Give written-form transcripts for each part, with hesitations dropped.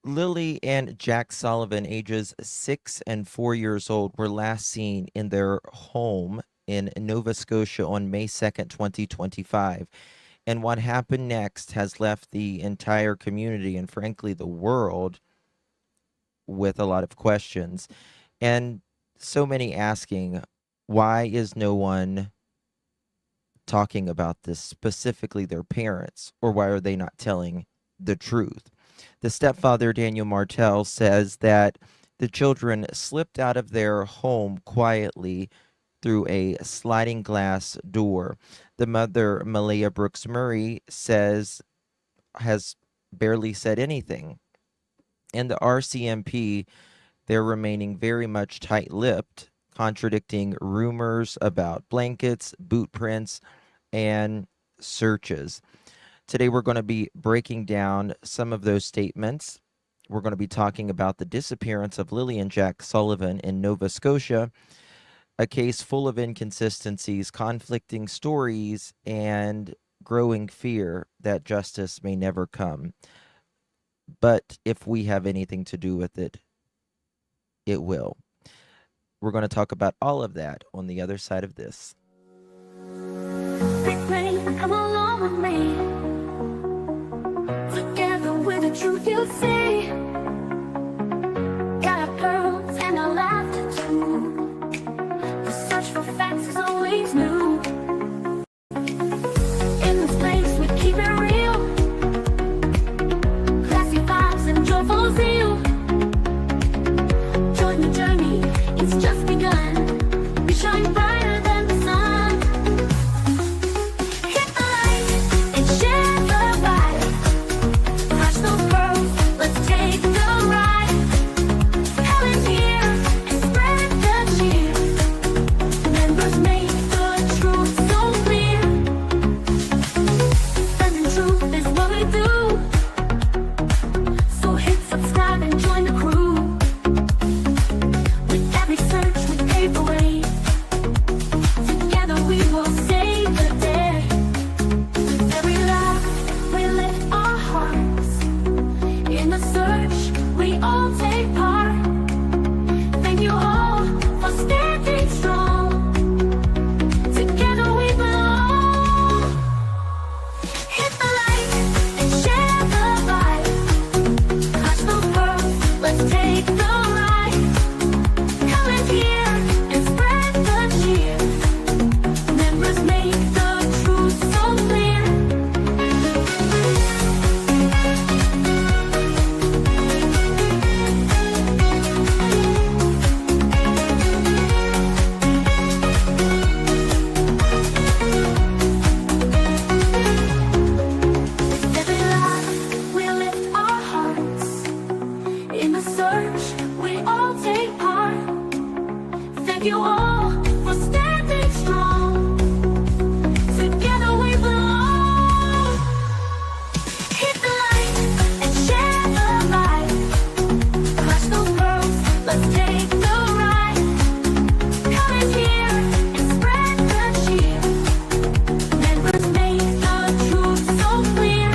Lilly and Jack Sullivan, ages 6 and 4 years old, were last seen in their home in Nova Scotia on May 2nd, 2025. And what happened next has left the entire community and, frankly, the world with a lot of questions. And so many asking, why is no one talking about this, specifically their parents, or why are they not telling the truth? The stepfather, Daniel Martell, says that the children slipped out of their home quietly through a sliding glass door. The mother, Malaya Brooks-Murray, has barely said anything. And the RCMP, they're remaining very much tight-lipped, contradicting rumors about blankets, boot prints, and searches. Today, we're going to be breaking down some of those statements. We're going to be talking about the disappearance of Lilly and Jack Sullivan in Nova Scotia, a case full of inconsistencies, conflicting stories, and growing fear that justice may never come. But if we have anything to do with it, it will. We're going to talk about all of that on the other side of this. Big rain, come along with me. Together with the truth you'll see. Got our pearls and our laughter too. The search for facts is always new. In this place we keep it real. Classy vibes and joyful zeal. Join the journey, it's just begun. We shine brighter than the sun. Hit the light and share the vibe. Crush those pearls, let's take the ride. Helen's here and spread the cheer. Members make the truth so clear. Spreading truth is what we do. So hit subscribe and join the crew. With every search we pave the way. Together we will save the day. With every laugh we lift our hearts. In the search we all take part. Thank you all for standing strong. Together we belong. Hit the light and share the vibe. Crush those pearls, let's take the ride. Helen's here and spread the cheer. Members make the truth so clear. With every laugh we lift our hearts. In the search we all take part. Thank you all for standing strong. Together we belong. Hit the light and share the vibe. Crush those pearls, let's take the ride. Helen's here and spread the cheer. Members make the truth so clear.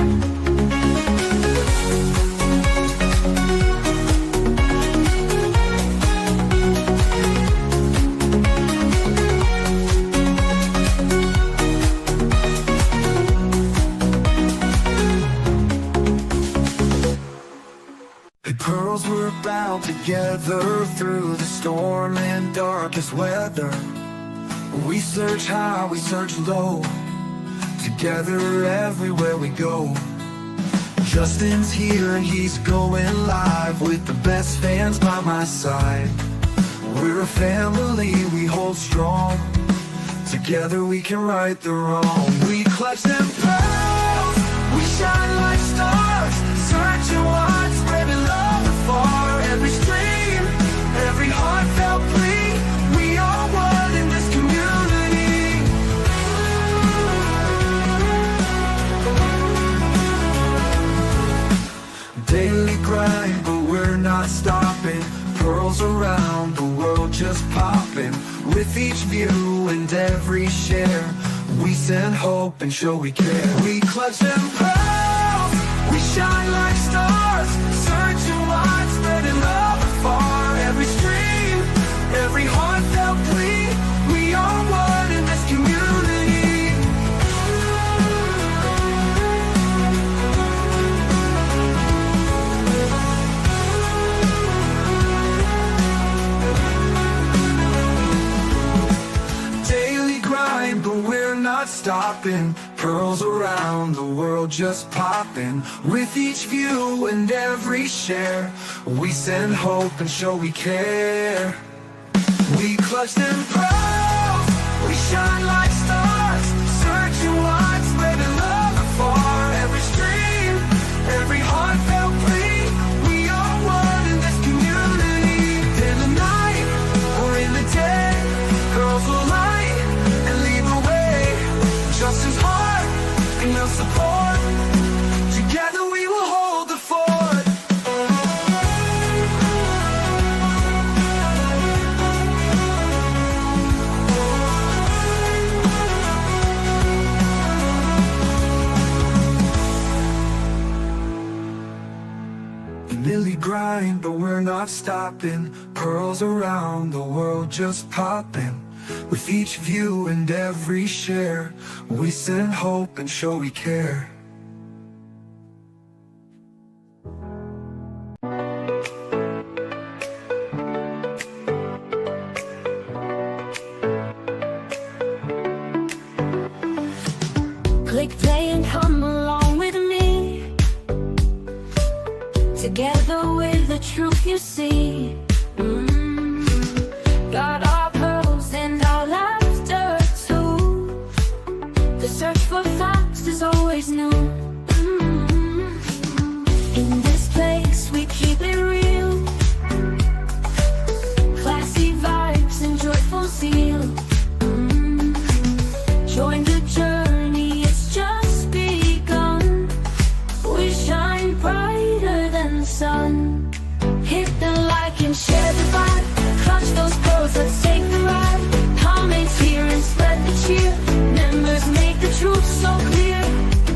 The pearls were bound together through the storm and darkest weather. We search high, we search low, together everywhere we go. Justin's here and he's going live with the best fans by my side. We're a family, we hold strong. Together we can right the wrong. We clutch them pearls, we shine like stars. Searching wide, spreading love afar. Every stream, every heartfelt plea. We are one in this community. Daily grind, but we're not stopping. Pearls around the world just popping. With each view and every share, we send hope and show we care. We clutch them pearls, we shine like stars. Searching stopping. Pearls around the world just popping. With each view and every share, we send hope and show we care. We clutch them pearls, we shine like stars, searching wide, spreading love afar. Every stream, every heartfelt plea, we are one in this community. In the night or in the day, girls will light and lead the way. Just as hard and your support, together we will hold the fort. Lily grind, but we're not stopping. Pearls around the world just popping. With each view and every share, we send hope and show we care. Click play and come along with me. Together with the truth you see. Got our pearls and our laughter too. The search for facts is always new. In this place we keep it real. Classy vibes and joyful zeal. Join the journey, it's just begun. We shine brighter than the sun. Hit the like and share the vibe. Clutch those pearls, let's take the ride. Comments here and spread the cheer. Members make the truth so clear.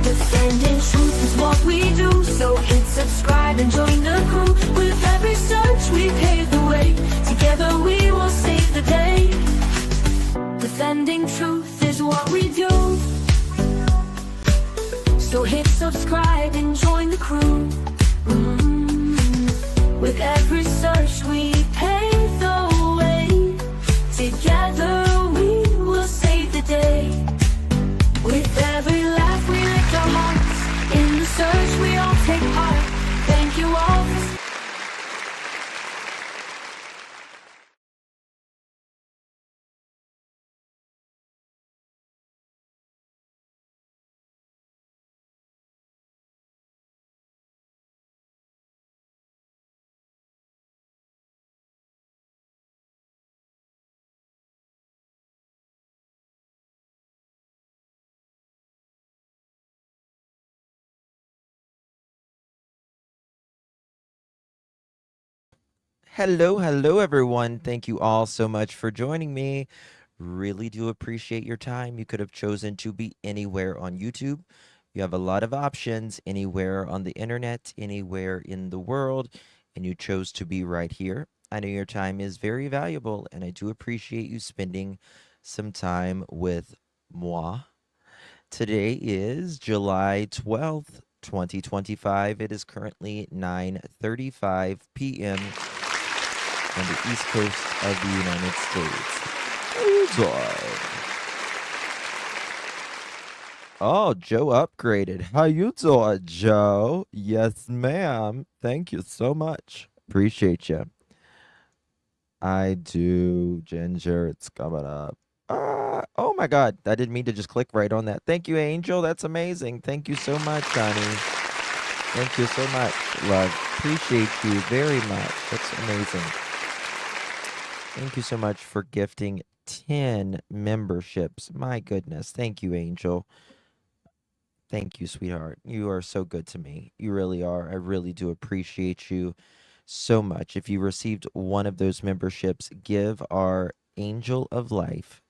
Defending truth is what we do. So hit subscribe and join the crew. With every search we pave the way. Together we will save the day. Defending truth is what we do. So hit subscribe and join the crew. With every search we pave the way. Together we will save the day. With every laugh we lift our hearts. In the search we all take part. Thank you all for Hello, everyone. Thank you all so much for joining me. Really do appreciate your time. You could have chosen to be anywhere on YouTube. You have a lot of options anywhere on the internet, anywhere in the world, and you chose to be right here. I know your time is very valuable, and I do appreciate you spending some time with moi. Today is July 12th, 2025. It is currently 9:35 p.m. on the East Coast of the United States. Oh, Joe upgraded. How you doing, Joe? Yes, ma'am. Thank you so much. Appreciate you. I do, Ginger. It's coming up. Oh my God. I didn't mean to just click right on that. Thank you, Angel. That's amazing. Thank you so much, honey. Thank you so much, love. Appreciate you very much. That's amazing. Thank you so much for gifting 10 memberships. My goodness. Thank you, Angel. Thank you, sweetheart. You are so good to me. You really are. I really do appreciate you so much. If you received one of those memberships, give our Angel of Life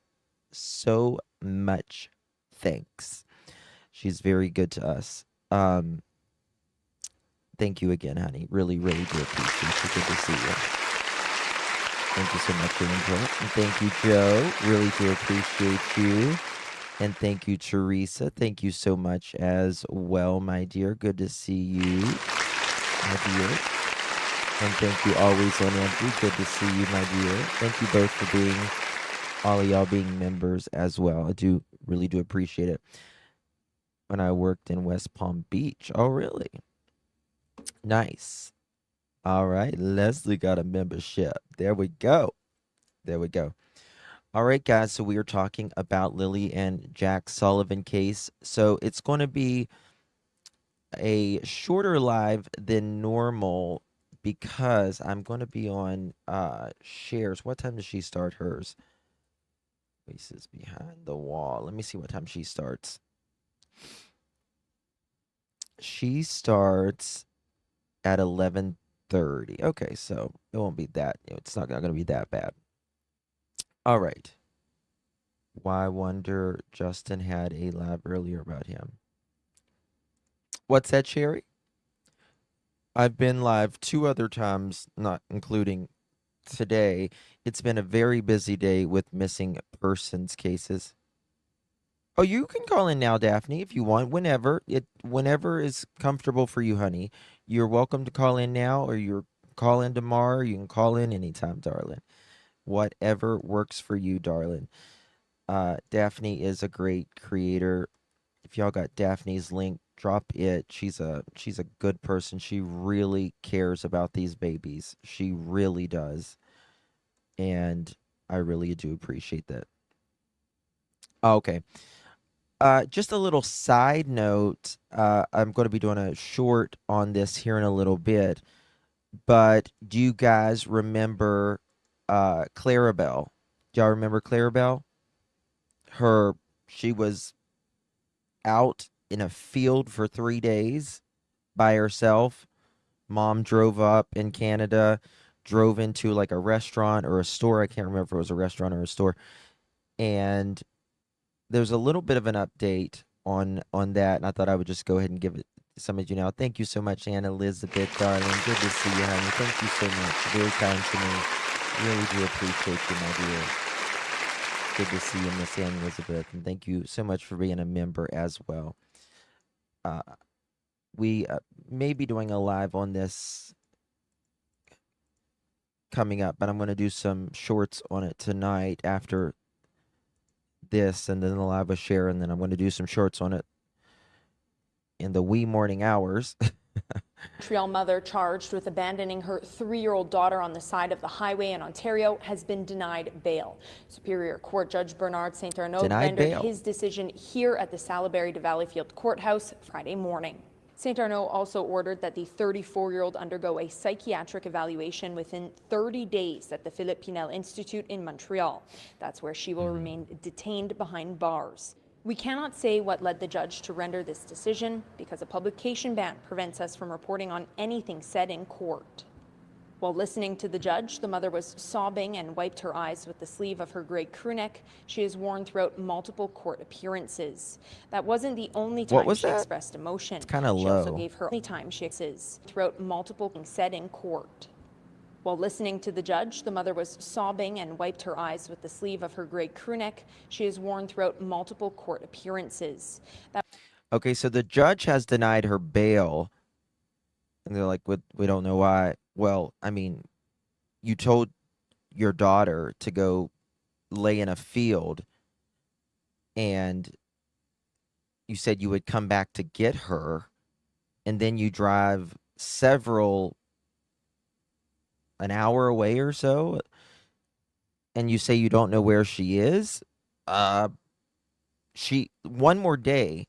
so much thanks. She's very good to us. Thank you again, honey. Really, really do appreciate you. Good to see you. Thank you so much, Angel. And thank you, Joe. Really do appreciate you. And thank you, Teresa. Thank you so much as well, my dear. Good to see you, my dear. And thank you always on Andrew. Good to see you, my dear. Thank you both for being, all of y'all being members as well. I do Really do appreciate it. When I worked in West Palm Beach. Oh, really? Nice. All right. Leslie got a membership. There we go. There we go. All right, guys. So we are talking about Lilly and Jack Sullivan case. So it's going to be a shorter live than normal because I'm going to be on shares. What time does she start hers? Faces behind the wall. Let me see what time she starts. She starts at 11:30. Okay, so it won't be that. It's not going to be that bad. All right. Why wonder Justin had a live earlier about him? What's that, Sherry? I've been live 2 other times, not including today. It's been a very busy day with missing persons cases. Oh, you can call in now, Daphne, if you want, whenever is comfortable for you, honey. You're welcome to call in now, or you're call in tomorrow. You can call in anytime, darling. Whatever works for you, darling. Daphne is a great creator. If y'all got Daphne's link, drop it. She's a good person. She really cares about these babies. She really does. And I really do appreciate that. Okay. Just a little side note. I'm going to be doing a short on this here in a little bit. But do you guys remember Clarabelle? Do y'all remember Clarabelle? She was out in a field for 3 days by herself. Mom drove up in Canada, drove into like a restaurant or a store. I can't remember if it was a restaurant or a store. And there's a little bit of an update on that, and I thought I would just go ahead and give it to some of you now. Thank you so much, Anna Elizabeth, darling. Good to see you, honey. Thank you so much. Very kind to me. Really do appreciate you, my dear. Good to see you, Miss Anna Elizabeth, and thank you so much for being a member as well. We may be doing a live on this coming up, but I'm going to do some shorts on it tonight after this, and then the live with Cher, and then I'm going to do some shorts on it in the wee morning hours. Montreal mother charged with abandoning her 3-year-old daughter on the side of the highway in Ontario has been denied bail. Superior Court Judge Bernard Saint-Arnaud rendered his decision here at the Salaberry de Valleyfield Courthouse Friday morning. Saint-Arnaud also ordered that the 34-year-old undergo a psychiatric evaluation within 30 days at the Philippe Pinel Institute in Montreal. That's where she will remain detained behind bars. We cannot say what led the judge to render this decision because a publication ban prevents us from reporting on anything said in court. While listening to the judge, the mother was sobbing and wiped her eyes with the sleeve of her gray crewneck she has worn throughout multiple court appearances. That wasn't the only time she expressed emotion. It's kind of low. She also gave her only time she expressed throughout multiple things said in court. While listening to the judge, the mother was sobbing and wiped her eyes with the sleeve of her gray crewneck she has worn throughout multiple court appearances. Okay, so the judge has denied her bail, and they're like, we don't know why. Well, I mean, you told your daughter to go lay in a field, and you said you would come back to get her, and then you drive an hour away or so, and you say you don't know where she is. One more day,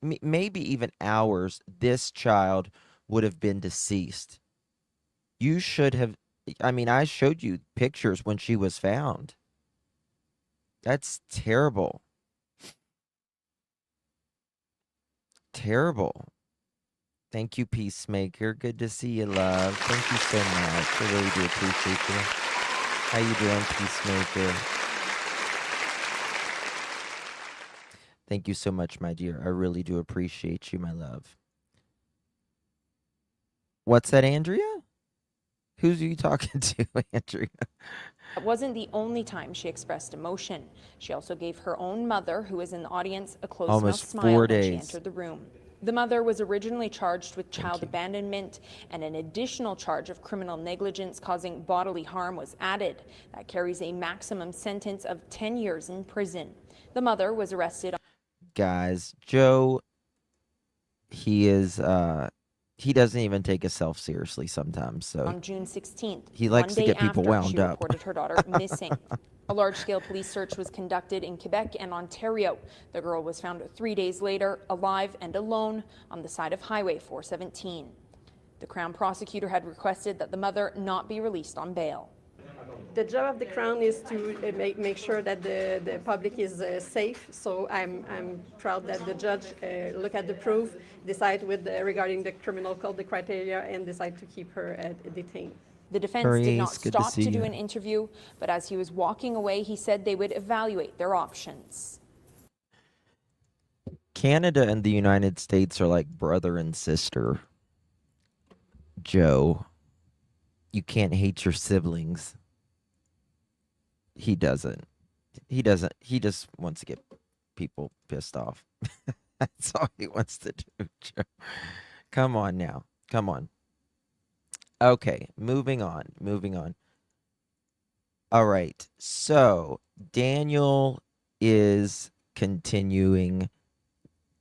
maybe even hours, this child would have been deceased. You should have, I mean, I showed you pictures when she was found. That's terrible. Terrible. Thank you, Peacemaker. Good to see you, love. Thank you so much. I really do appreciate you. How you doing, Peacemaker? Thank you so much, my dear. I really do appreciate you, my love. What's that, Andrea? Who's you talking to, Andrea? That wasn't the only time she expressed emotion. She also gave her own mother, who was in the audience, a closed-mouth smile when she entered the room. The mother was originally charged with child abandonment, and an additional charge of criminal negligence causing bodily harm was added. That carries a maximum sentence of 10 years in prison. The mother was arrested. Guys, Joe, he doesn't even take himself seriously sometimes. So on June 16th, he likes to get people wound she up. reported her daughter missing. A large-scale police search was conducted in Quebec and Ontario. The girl was found 3 days later, alive and alone, on the side of Highway 417. The Crown prosecutor had requested that the mother not be released on bail. The job of the Crown is to make sure that the public is safe. So I'm proud that the judge look at the proof, decide with regarding the criminal code, the criteria, and decide to keep her detained. The defense did not stop to do an interview, but as he was walking away, he said they would evaluate their options. Canada and the United States are like brother and sister. Joe, you can't hate your siblings. He doesn't. He just wants to get people pissed off. That's all he wants to do, Joe. Come on now. Come on. Okay, moving on. All right. So, Daniel is continuing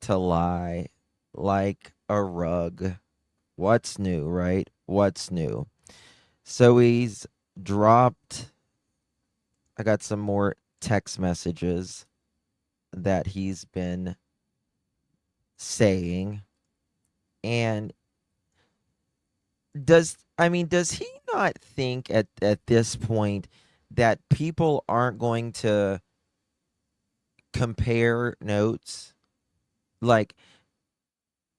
to lie like a rug. What's new, right? What's new? So he's dropped, I got some more text messages that he's been saying. And does he not think at this point that people aren't going to compare notes? Like,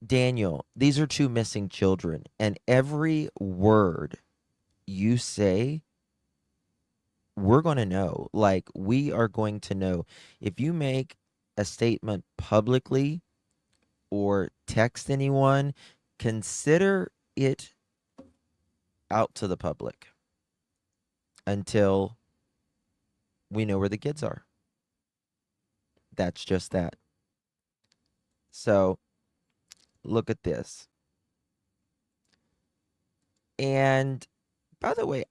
Daniel, these are two missing children, and every word you say, we're going to know. Like, we are going to know. If you make a statement publicly or text anyone, consider it out to the public until we know where the kids are. That's just that. So, look at this. And by the way,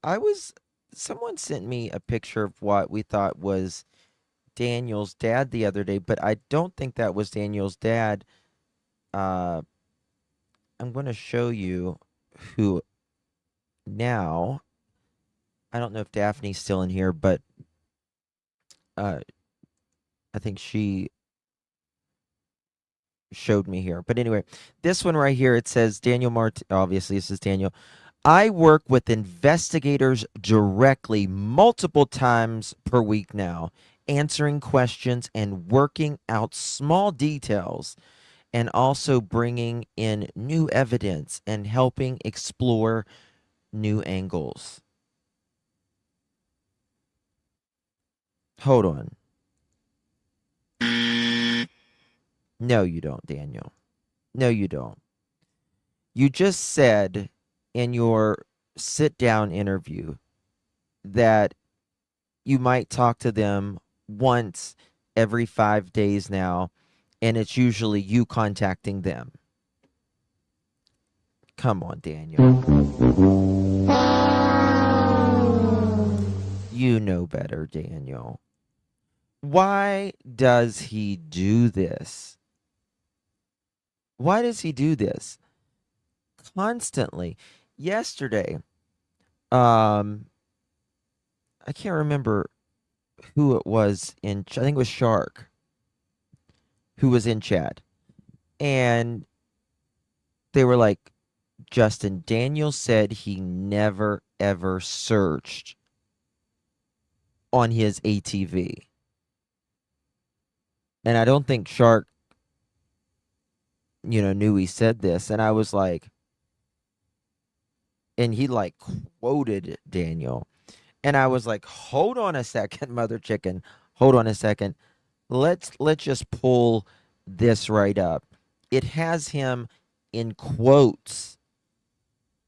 someone sent me a picture of what we thought was Daniel's dad the other day, but I don't think that was Daniel's dad. I'm going to show you who now. I don't know if Daphne's still in here, but I think she showed me here. But anyway, this one right here, it says Daniel obviously this is Daniel. I work with investigators directly multiple times per week now, answering questions and working out small details, and also bringing in new evidence and helping explore new angles. Hold on. No, you don't, Daniel. No, you don't. You just said in your sit-down interview that you might talk to them once every 5 days now, and it's usually you contacting them. Come on, Daniel. You know better, Daniel. Why does he do this? Why does he do this? Constantly. Yesterday, I can't remember who it was I think it was Shark who was in chat. And they were like, Justin, Daniel said he never ever searched on his ATV. And I don't think Shark, knew he said this. And I was like, and he like quoted Daniel. And I was like, hold on a second, Mother Chicken. Hold on a second. Let's just pull this right up. It has him in quotes.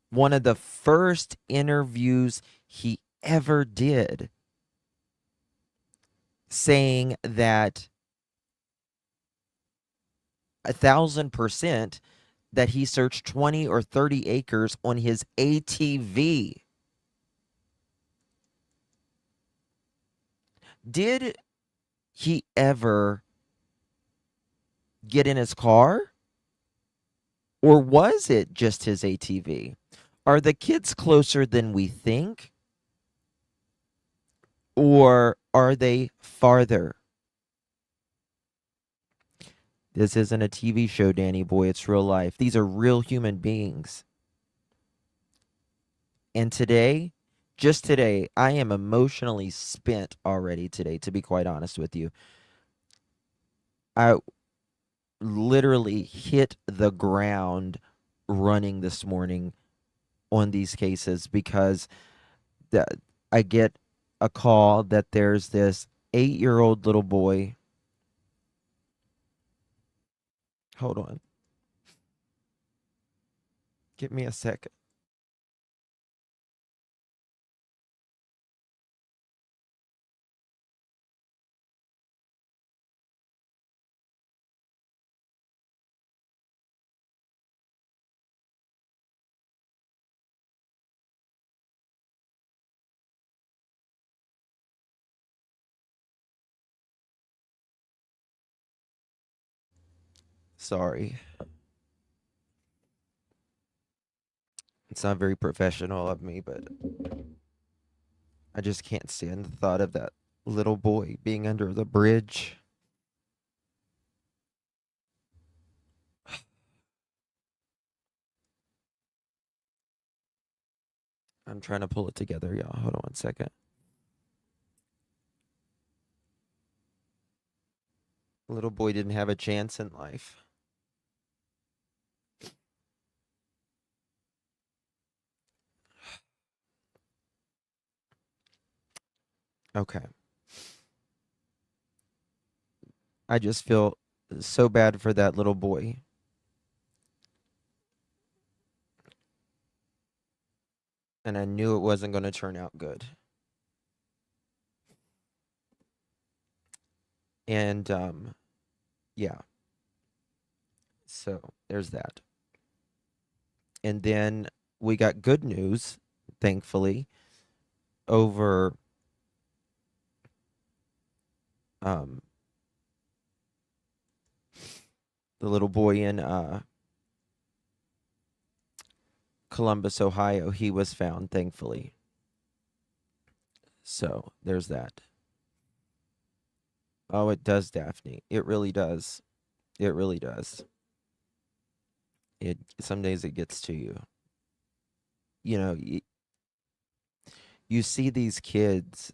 One of the first interviews he ever did, saying that 1,000% that he searched 20 or 30 acres on his ATV. Did he ever get in his car? Or was it just his ATV? Are the kids closer than we think? Or are they farther? This isn't a TV show, Danny boy. It's real life. These are real human beings. And today, just today, I am emotionally spent already today, to be quite honest with you. I literally hit the ground running this morning on these cases because I get a call that there's this 8-year-old little boy. Hold on. Give me a second. Sorry. It's not very professional of me, but I just can't stand the thought of that little boy being under the bridge. I'm trying to pull it together, y'all. Hold on one second. Little boy didn't have a chance in life. Okay. I just feel so bad for that little boy. And I knew it wasn't going to turn out good. And yeah. So there's that. And then we got good news, thankfully, over the little boy in Columbus, Ohio. He was found, thankfully. So there's that. Oh, it does, Daphne. It really does. It really does. Some days it gets to you. You know, you see these kids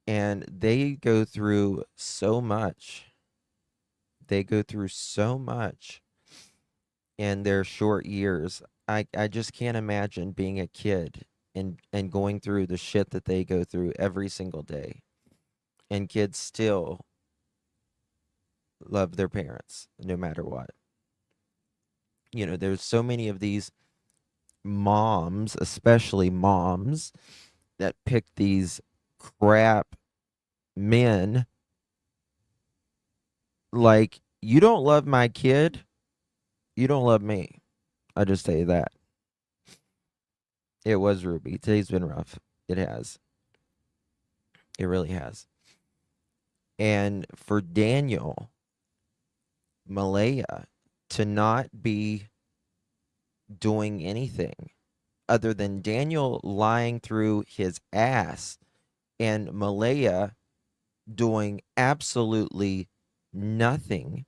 and they go through so much. They go through so much in their short years. I just can't imagine being a kid and going through the shit that they go through every single day. And kids still love their parents no matter what. You know, there's so many of these moms, especially moms, that pick these crap men. Like, you don't love my kid, you don't love me. I'll just tell you that. It was Ruby. Today's been rough. It has. It really has. And for Daniel, Malaya, to not be doing anything other than Daniel lying through his ass and Malaya doing absolutely nothing.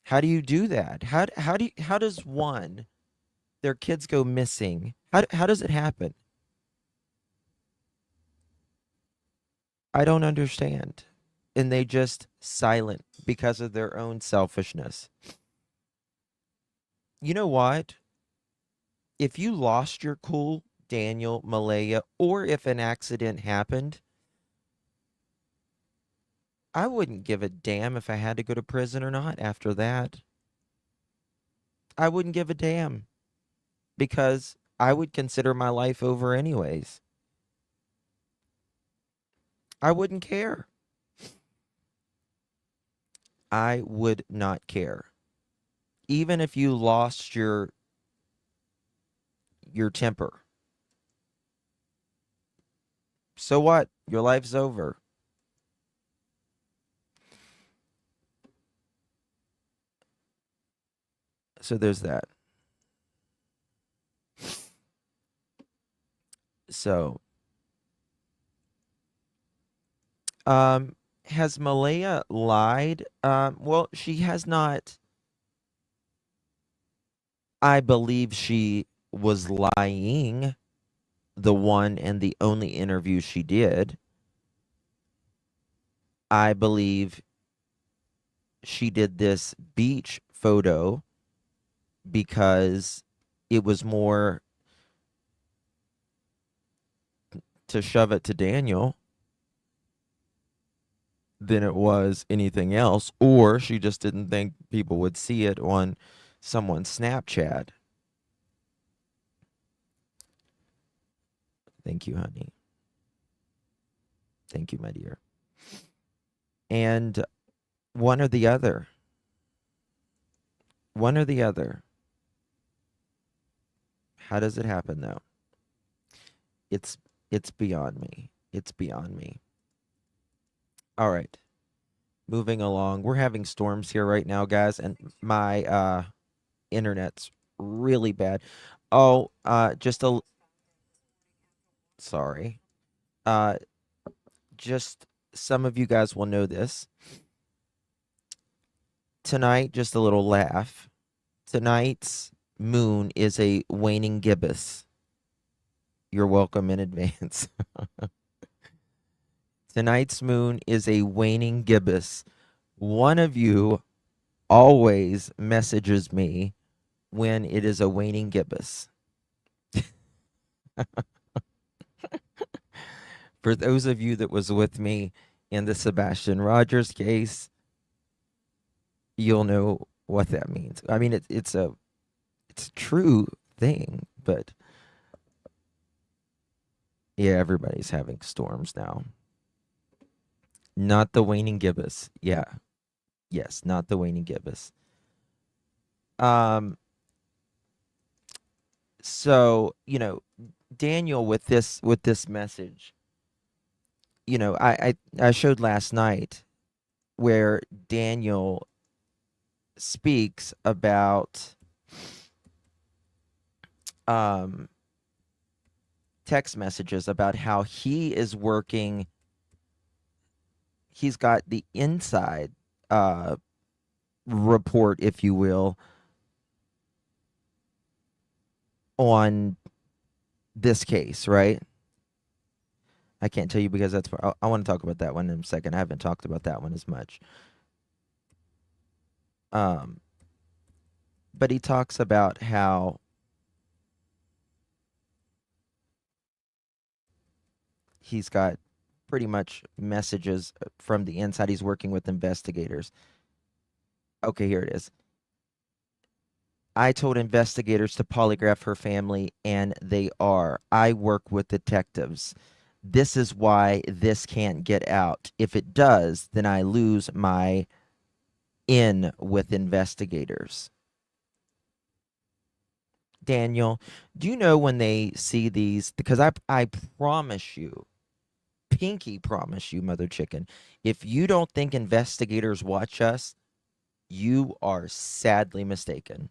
How do you do that? How does their kids go missing? How does it happen? I don't understand. And they just silent because of their own selfishness. You know what? If you lost your cool, Daniel, Malaya, or if an accident happened, I wouldn't give a damn if I had to go to prison or not after that. I wouldn't give a damn because I would consider my life over anyways. I wouldn't care. I would not care. Even if you lost your temper. So what? Your life's over. So there's that. So, has Malaya lied? Well, she has not. I believe she was lying the one and the only interview she did. I believe she did this beach photo because it was more to shove it to Daniel than it was anything else, or she just didn't think people would see it on someone's Snapchat. Thank you, honey. Thank you, my dear. And one or the other. One or the other. How does it happen, though? It's beyond me. It's beyond me. All right. Moving along. We're having storms here right now, guys, and my internet's really bad. Oh, just a sorry. Just some of you guys will know this. Tonight, just a little laugh. Tonight's moon is a waning gibbous. You're welcome in advance. Tonight's moon is a waning gibbous. One of you always messages me when it is a waning gibbous. For those of you that was with me in the Sebastian Rogers case, you'll know what that means. I mean, it's a true thing, but yeah, everybody's having storms now. Not the waning gibbous. Yeah. Yes, not the waning gibbous. So, you know, Daniel with this message, you know, I showed last night where Daniel speaks about text messages about how he is working. He's got the inside report, if you will, on this case, right? I can't tell you because that's I want to talk about that one in a second. I haven't talked about that one as much. But he talks about how he's got pretty much messages from the inside. He's working with investigators. Okay, here it is. I told investigators to polygraph her family, and they are. I work with detectives. This is why this can't get out. If it does, then I lose my in with investigators. Daniel, do you know when they see these? Because I promise you, pinky promise you, Mother Chicken, if you don't think investigators watch us, you are sadly mistaken.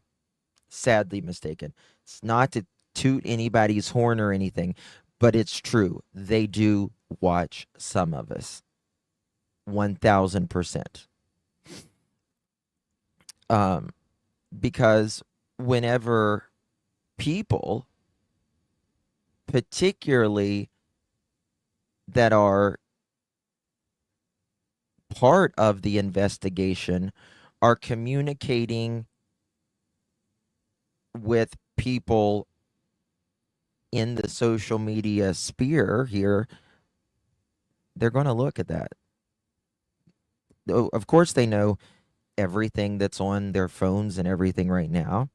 Sadly mistaken. It's not to toot anybody's horn or anything, but it's true. They do watch some of us. 1000%. Because whenever people, particularly that are part of the investigation, are communicating with people in the social media sphere here, they're going to look at that. Of course, they know everything that's on their phones and everything right now.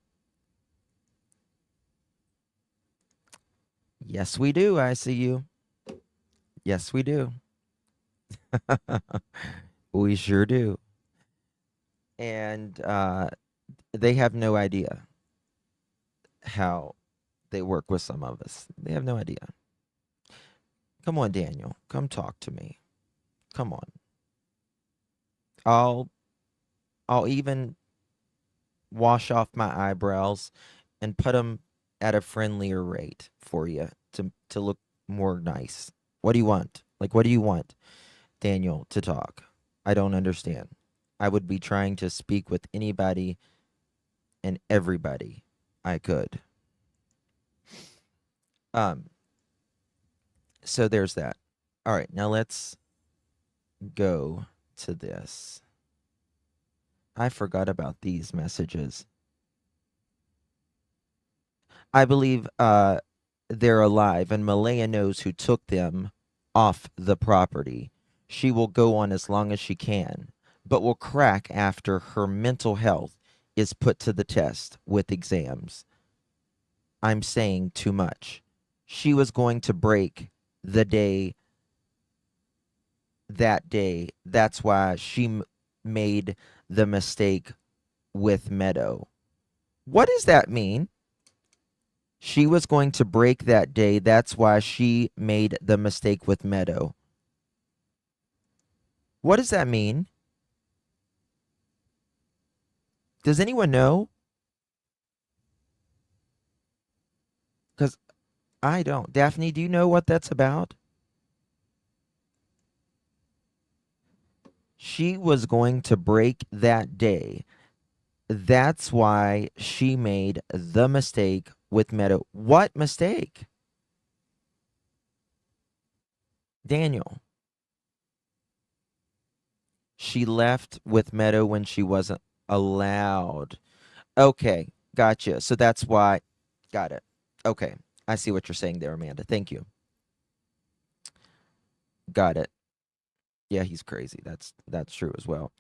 Yes, we do. I see you. Yes, we do. We sure do. And they have no idea how they work with some of us. They have no idea. Come on, Daniel. Come talk to me. Come on. I'll even wash off my eyebrows and put them at a friendlier rate for you to look more nice. What do you want? Like, what do you want, Daniel, to talk? I don't understand. I would be trying to speak with anybody and everybody I could. So there's that. All right, now let's go to this. I forgot about these messages. I believe they're alive, and Malaya knows who took them off the property. She will go on as long as she can, but will crack after her mental health is put to the test with exams. I'm saying too much. She was going to break the day that day. That's why she made the mistake with Meadow. What does that mean? She was going to break that day. That's why she made the mistake with Meadow. What does that mean? Does anyone know? Because I don't. Daphne, do you know what that's about? She was going to break that day. That's why she made the mistake with Meadow. What mistake? Daniel. She left with Meadow when she wasn't allowed. Okay, gotcha. So that's why. Got it. Okay, I see what you're saying there, Amanda. Thank you. Got it. Yeah, he's crazy. That's true as well.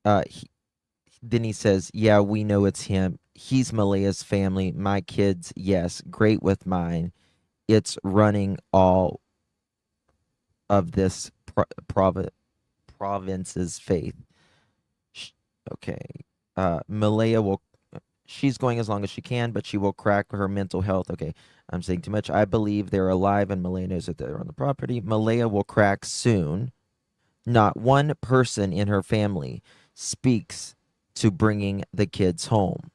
Then he says, yeah, we know it's him. He's Malaya's family. My kids, yes, great with mine. It's running all of this province's faith. Okay. Malaya will, she's going as long as she can, but she will crack her mental health. Okay, I'm saying too much. I believe they're alive and Malaya knows that they're on the property. Malaya will crack soon. Not one person in her family speaks to bringing the kids home.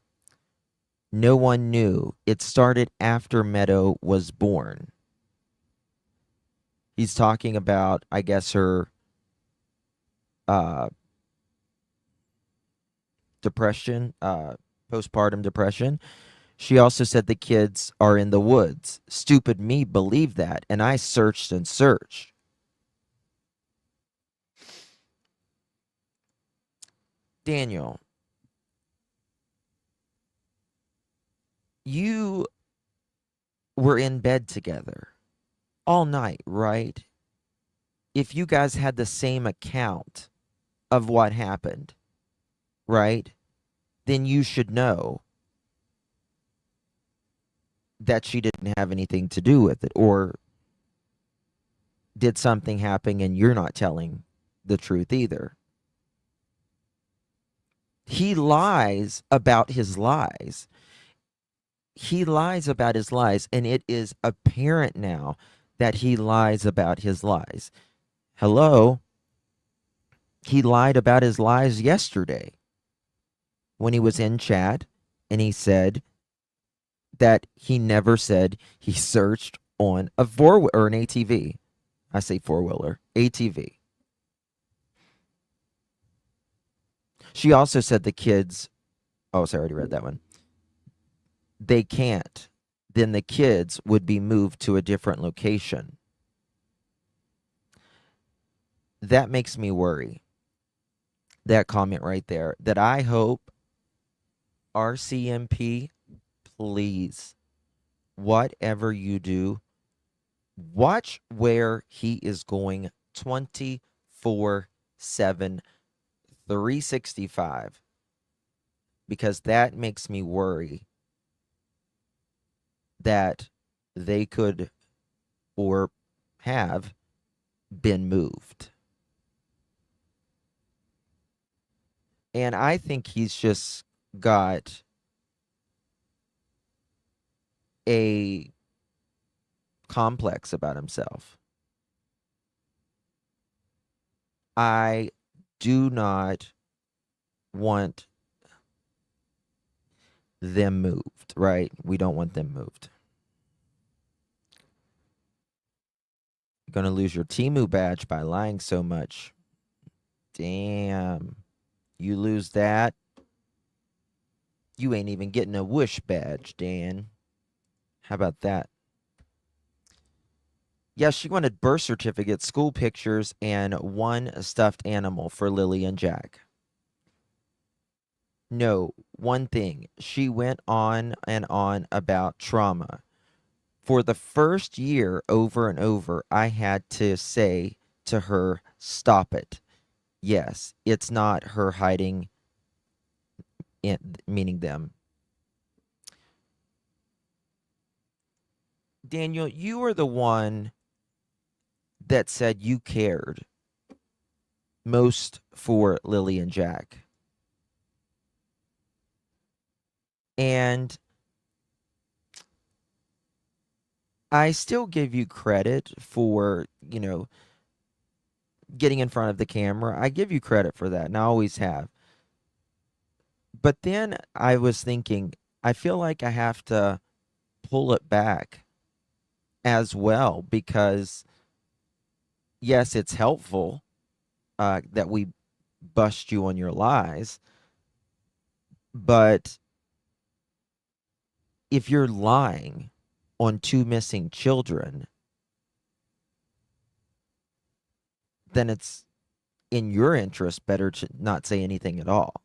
No one knew. It started after Meadow was born. He's talking about, I guess, her depression, postpartum depression. She also said the kids are in the woods. Stupid me believed that, and I searched and searched. Daniel, you were in bed together all night, right? If you guys had the same account of what happened, right, then you should know that she didn't have anything to do with it, or did something happen and you're not telling the truth either. He lies about his lies. He lies about his lies, and it is apparent now that he lies about his lies. Hello? He lied about his lies yesterday when he was in chat, and he said that he never said he searched on a four or an ATV. I say four-wheeler, ATV. She also said the kids, oh, sorry, I already read that one. They can't. Then the kids would be moved to a different location. That makes me worry. That comment right there. That I hope RCMP, please, whatever you do, watch where he is going 24/7, 365, because that makes me worry that they could or have been moved. And I think he's just got a complex about himself. I do not want them moved, right? We don't want them moved. You're going to lose your Temu badge by lying so much. Damn. You lose that. You ain't even getting a whoosh badge, Dan. How about that? Yeah, she wanted birth certificates, school pictures, and one stuffed animal for Lily and Jack. No, one thing. She went on and on about trauma. For the first year, over and over, I had to say to her, stop it. Yes, it's not her hiding, meaning them. Daniel, you are the one that said you cared most for Lily and Jack. And I still give you credit for, getting in front of the camera. I give you credit for that, and I always have. But then I was thinking, I feel like I have to pull it back as well, because yes, it's helpful that we bust you on your lies, but if you're lying on 2 missing children, then it's in your interest better to not say anything at all.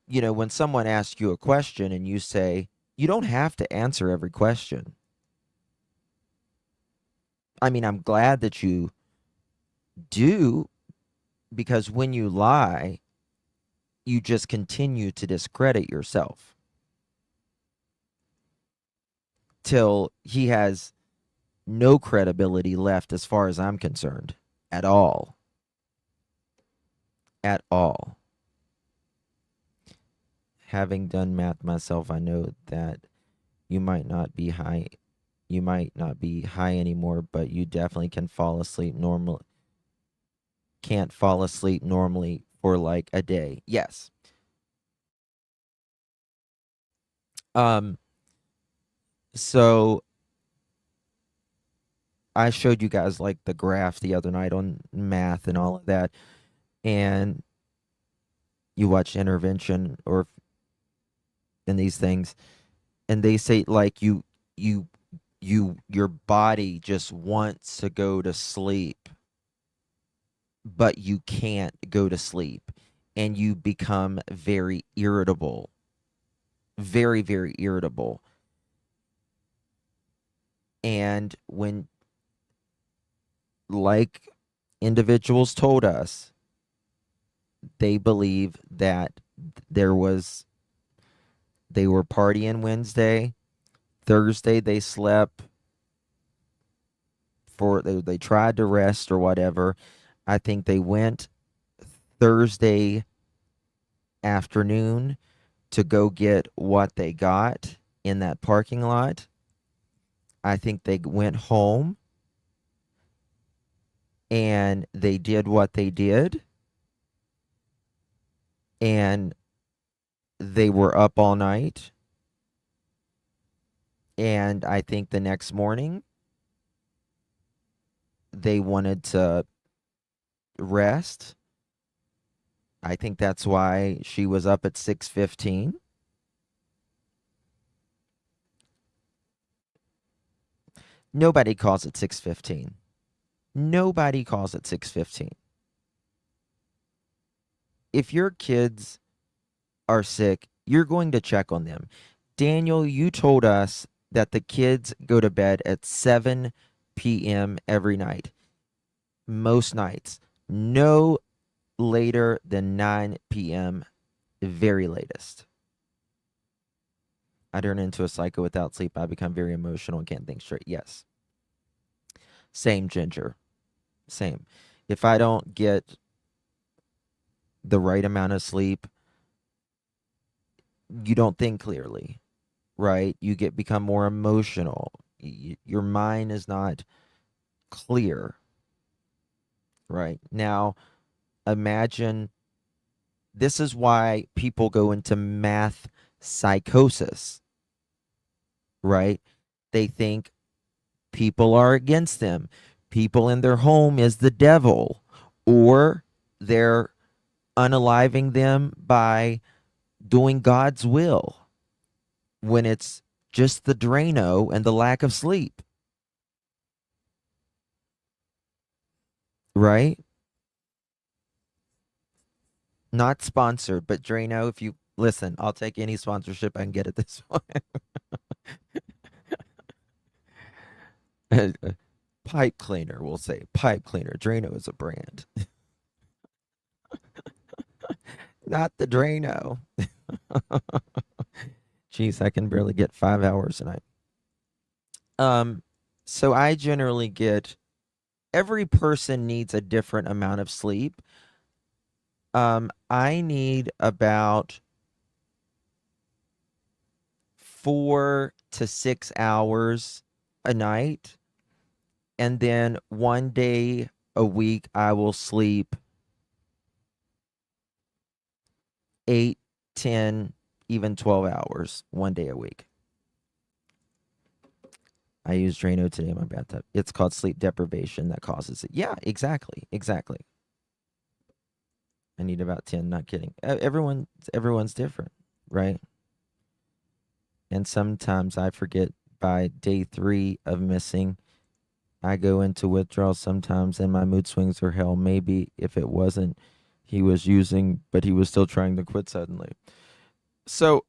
When someone asks you a question and you say, you don't have to answer every question. I mean, I'm glad that you do, because when you lie, you just continue to discredit yourself till he has no credibility left, as far as I'm concerned, at all. At all. Having done math myself, I know that you might not be high. You might not be high anymore, but you definitely can fall asleep normal. Can't fall asleep normally for like a day. Yes. So I showed you guys like the graph the other night on math and all of that, and you watch intervention or in these things, and they say like your body just wants to go to sleep, but you can't go to sleep, and you become very irritable. Very, very irritable. And when, like individuals told us, they believe that they were partying Wednesday. Thursday they slept they tried to rest or whatever. I think they went Thursday afternoon to go get what they got in that parking lot. I think they went home and they did what they did, and they were up all night. And I think the next morning they wanted to rest. I think that's why she was up at 6:15. Nobody calls it 6:15. Nobody calls it 6:15. If your kids are sick, you're going to check on them. Daniel, you told us that the kids go to bed at 7 p.m. every night. Most nights. No later than 9 p.m. very latest. I turn into a psycho without sleep. I become very emotional and can't think straight. Yes. Same, Ginger. Same. If I don't get the right amount of sleep, you don't think clearly, right? You become more emotional. Your mind is not clear. right? Now, imagine this is why people go into math psychosis, right? They think people are against them. People in their home is the devil, or they're unaliving them by doing God's will when it's just the Drano and the lack of sleep, right? Not sponsored, but Drano, if you listen, I'll take any sponsorship I can get at this point. Pipe cleaner, we'll say. Pipe cleaner. Drano is a brand. Not the Drano. Jeez, I can barely get 5 hours a night. So I generally get, every person needs a different amount of sleep. I need about 4 to 6 hours a night. And then one day a week, I will sleep 8, 10, even 12 hours one day a week. I used Drano today in my bathtub. It's called sleep deprivation that causes it. Yeah, exactly. Exactly. I need about 10, not kidding. Everyone's different, right? And sometimes I forget by day 3 of missing, I go into withdrawal sometimes and my mood swings are hell. Maybe if it wasn't, he was using, but he was still trying to quit suddenly. So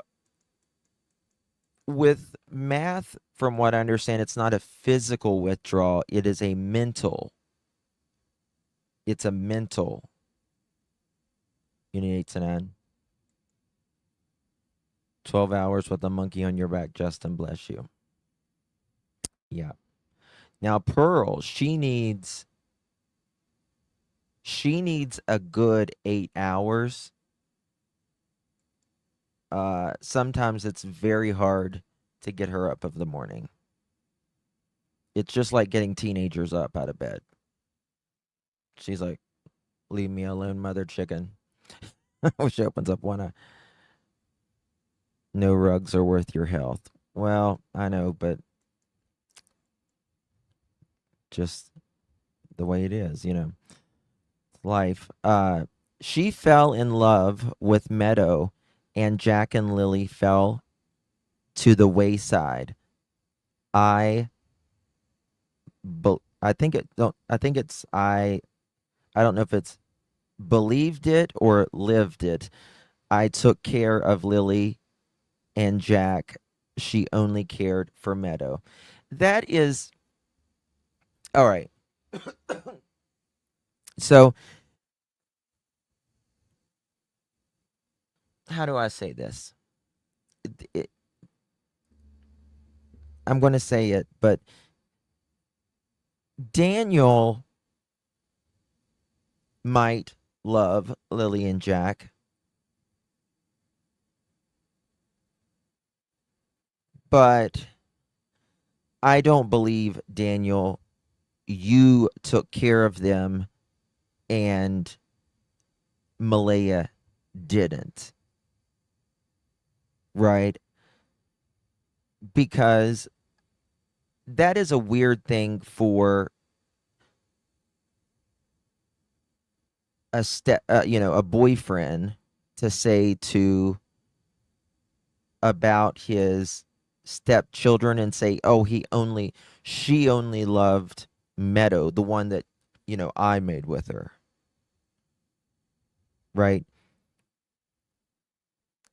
with math, from what I understand, it's not a physical withdrawal. It is a mental. It's a mental. You need 8 to 9. 12 hours with a monkey on your back, Justin, bless you. Yeah. Now, Pearl, she needs a good 8 hours. Sometimes it's very hard to get her up of the morning. It's just like getting teenagers up out of bed. She's like, leave me alone, mother chicken. She opens up one eye. No rugs are worth your health. Well, I know, but just the way it is, you know. Life. She fell in love with Meadow, and Jack and Lilly fell to the wayside. I think it's I don't know if it's believed it or lived it. I took care of Lilly and Jack. She only cared for Meadow. That is all right. So, how do I say this? I'm going to say it, but Daniel might love Lilly and Jack, but I don't believe, Daniel, you took care of them and Malaya didn't. Right? Because that is a weird thing for a boyfriend to say to about his stepchildren and say, oh, she only loved Meadow, the one that, I made with her. Right?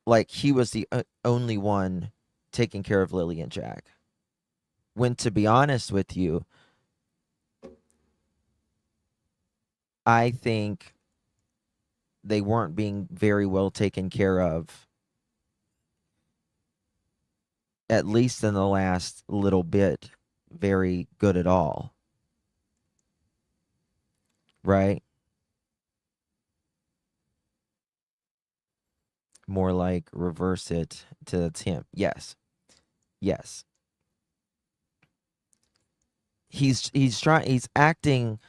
Like he was the only one taking care of Lilly and Jack. When, to be honest with you, I think they weren't being very well taken care of, at least in the last little bit, very good at all. Right? More like reverse it to the him. Yes. Yes. He's acting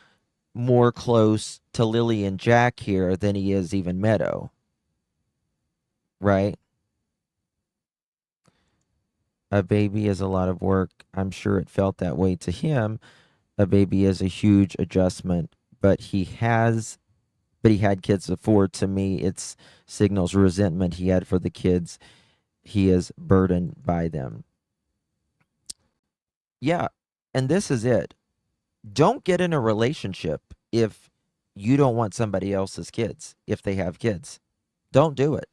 more close to Lilly and Jack here than he is even Meadow. Right? A baby is a lot of work. I'm sure it felt that way to him. A baby is a huge adjustment, but he had kids before. To me, it signals resentment he had for the kids. He is burdened by them. Yeah, and this is it. Don't get in a relationship if you don't want somebody else's kids, if they have kids. Don't do it.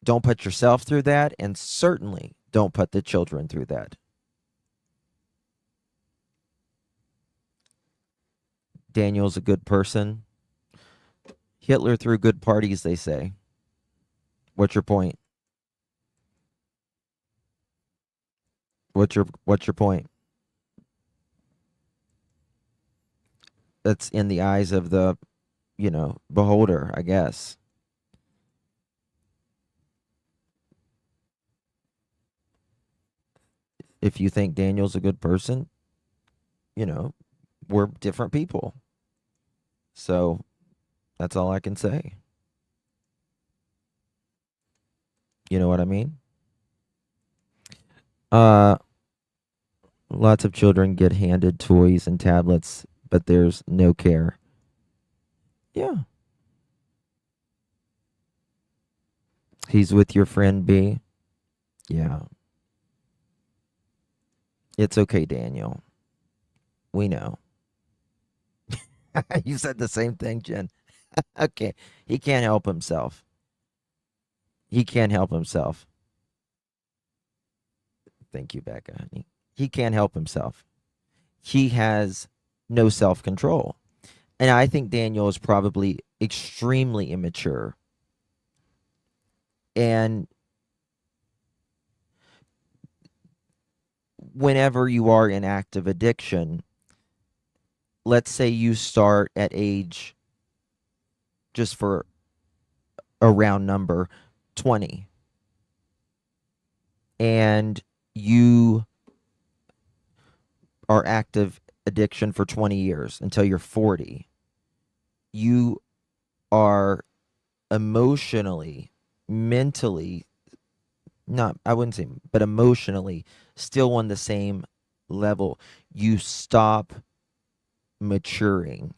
Don't put yourself through that, and certainly don't put the children through that. Daniel's a good person. Hitler threw good parties, they say. What's your point? What's your point? That's in the eyes of the, beholder, I guess. If you think Daniel's a good person, we're different people. So that's all I can say. You know what I mean? Lots of children get handed toys and tablets, but there's no care. Yeah. He's with your friend B. Yeah. It's okay, Daniel. We know. You said the same thing, Jen. Okay. He can't help himself. He can't help himself. Thank you, Becca, honey. He can't help himself. He has no self-control. And I think Daniel is probably extremely immature. And whenever you are in active addiction, let's say you start at age, just for a round number, 20. And you are active addiction for 20 years until you're 40. You are emotionally, mentally, I wouldn't say, but emotionally still on the same level. You stop maturing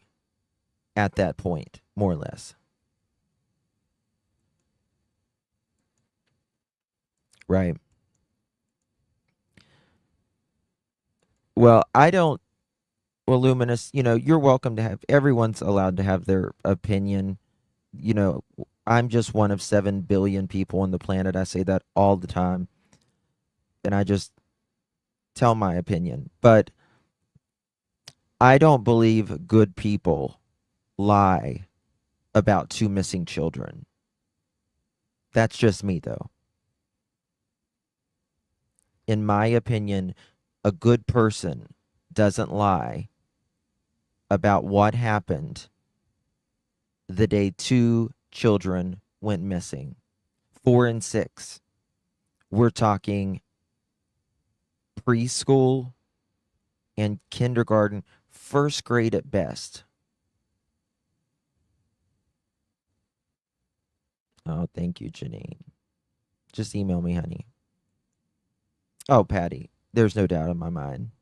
at that point, more or less. Right. Well, Luminous, you're welcome to have, everyone's allowed to have their opinion. I'm just one of 7 billion people on the planet. I say that all the time. And I just tell my opinion. But I don't believe good people lie about 2 missing children. That's just me, though. In my opinion, a good person doesn't lie about what happened the day 2 children went missing. 4 and 6. We're talking preschool and kindergarten, first grade at best. Oh, thank you, Janine. Just email me, honey. Oh, Patty, there's no doubt in my mind.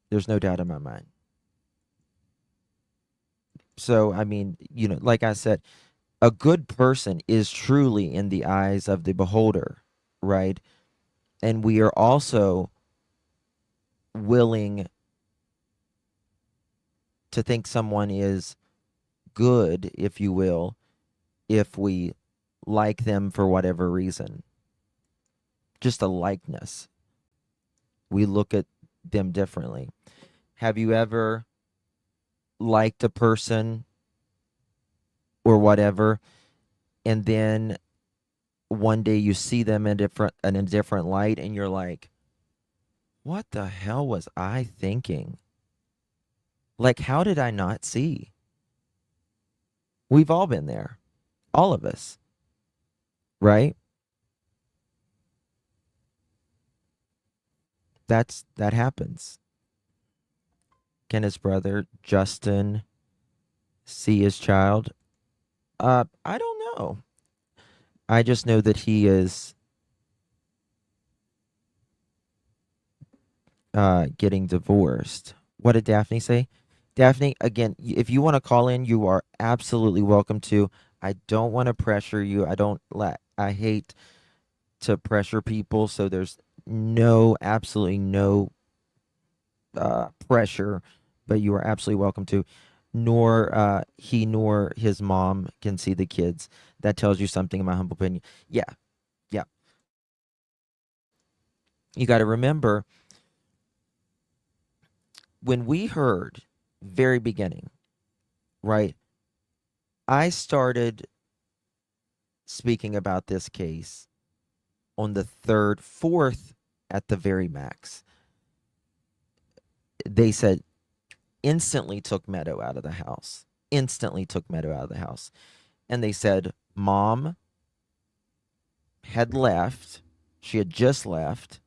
There's no doubt in my mind. So, I mean, like I said, a good person is truly in the eyes of the beholder, right? And we are also willing to think someone is good, if you will, if we like them for whatever reason. Just a likeness. We look at them differently. Have you ever liked a person or whatever, and then one day you see them in a different light, and you're like, what the hell was I thinking? Like, how did I not see? We've all been there. All of us. Right? That happens. Can his brother Justin see his child? I don't know. I just know that he is getting divorced. What did Daphne say? Daphne, again, if you want to call in, you are absolutely welcome to. I don't want to pressure you. I hate to pressure people, so there's absolutely no pressure, but you are absolutely welcome to. Nor he nor his mom can see the kids. That tells you something, in my humble opinion. Yeah, yeah. You got to remember, when we heard very beginning, right? I started speaking about this case on the third, fourth at the very max. They said instantly took Meadow out of the house. Instantly took Meadow out of the house. And they said mom had left. She had just left.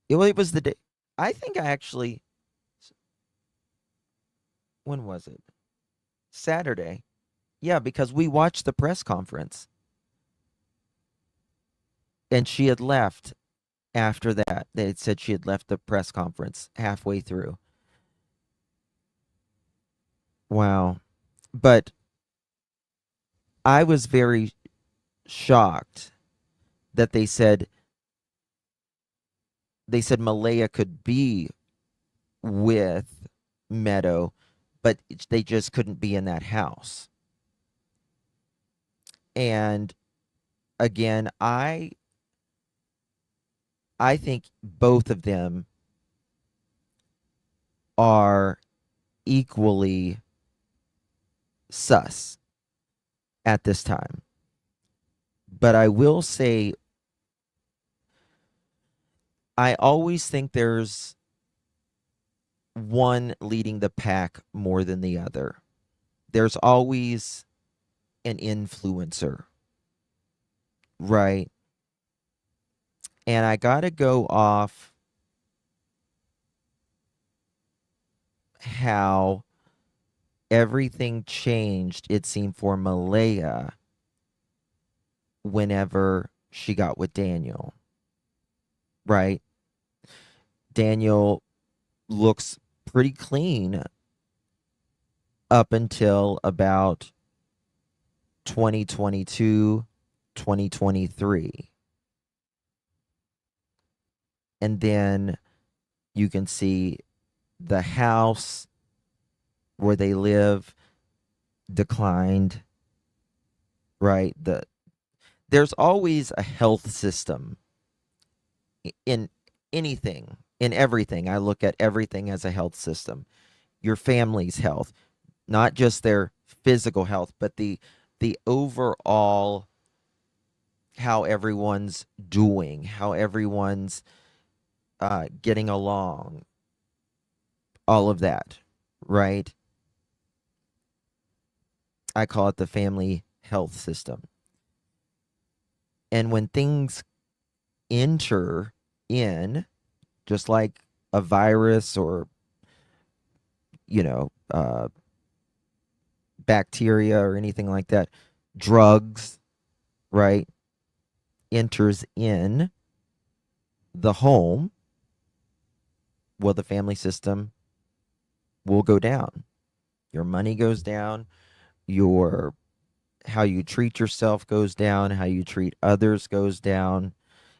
It was the day. I think I actually. When was it? Saturday. Yeah, because we watched the press conference. And she had left after that. They had said she had left the press conference halfway through. Wow. But I was very shocked that they said Malaya could be with Meadow, but they just couldn't be in that house. And again, I think both of them are equally sus at this time. But I will say, I always think there's one leading the pack more than the other. There's always an influencer, right? And I got to go off how everything changed, it seemed, for Malaya whenever she got with Daniel, right? Daniel looks pretty clean up until about 2022, 2023. And then you can see the house where they live declined, right? There's always a health system in anything, in everything. I look at everything as a health system. Your family's health, not just their physical health, but the overall, how everyone's doing, how everyone's getting along, all of that, right? I call it the family health system. And when things enter in, just like a virus or, bacteria or anything like that, drugs, right, enters in the home, well, the family system will go down. Your money goes down. How you treat yourself goes down. How you treat others goes down.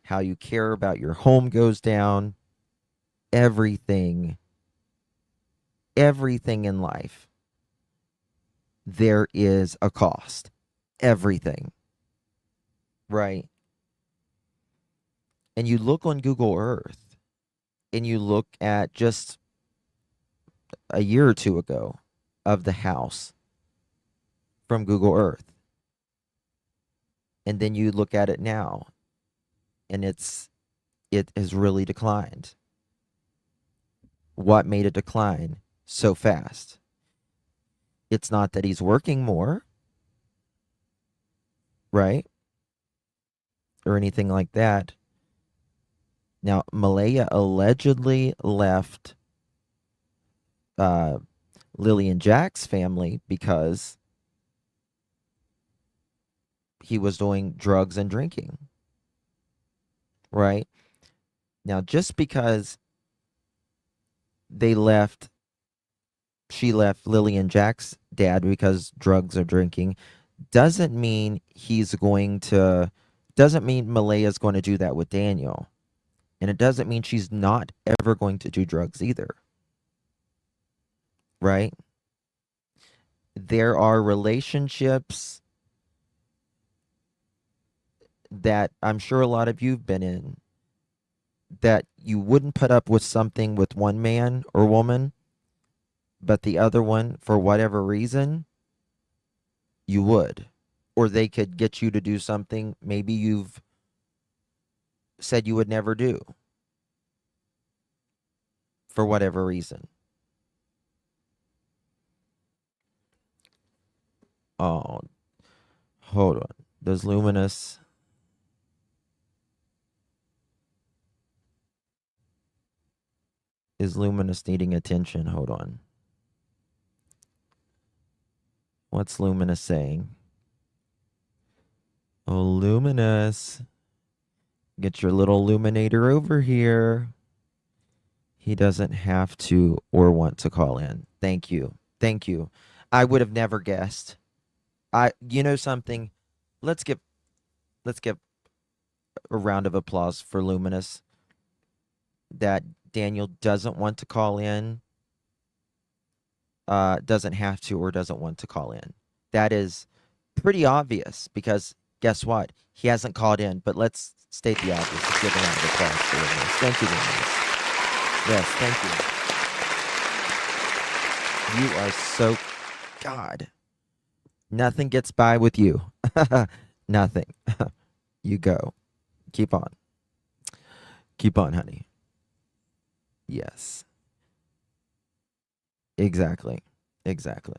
How you care about your home goes down. Everything in life, there is a cost. Everything. Right? And you look on Google Earth and you look at just a year or two ago of the house from Google Earth. And then you look at it now and it has really declined. What made it decline so fast? It's not that he's working more, right? Or anything like that. Now, Malaya allegedly left Lilly and Jack's family because he was doing drugs and drinking, right? Now, just because she left Lilly and Jack's dad because drugs or drinking, doesn't mean Malaya's going to do that with Daniel. And it doesn't mean she's not ever going to do drugs either. Right? There are relationships that I'm sure a lot of you've been in that you wouldn't put up with something with one man or woman, but the other one, for whatever reason, you would. Or they could get you to do something maybe you've said you would never do for whatever reason. Oh, hold on. Does Luminous... Is Luminous needing attention? Hold on. What's Luminous saying? Oh, Luminous. Get your little illuminator over here. He doesn't have to or want to call in. Thank you. Thank you. I would have never guessed. You know something? Let's give a round of applause for Luminous. That Daniel doesn't want to call in, doesn't have to or doesn't want to call in. That is pretty obvious because guess what? He hasn't called in, but let's state the obvious. Let's give a round of applause for Luminous. Thank you, Luminous. Yes, thank you. You are so... God. Nothing gets by with you. Nothing. You go. Keep on. Keep on, honey. Yes. Exactly. Exactly.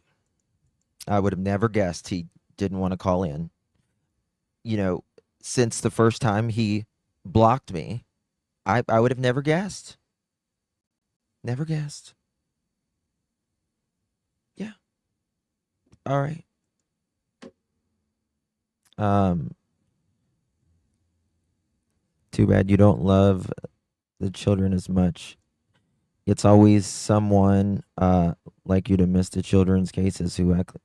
I would have never guessed he didn't want to call in. You know, since the first time he blocked me, I would have never guessed. Never guessed. Yeah. All right. Too bad you don't love the children as much. It's always someone like you to miss the children's cases who act,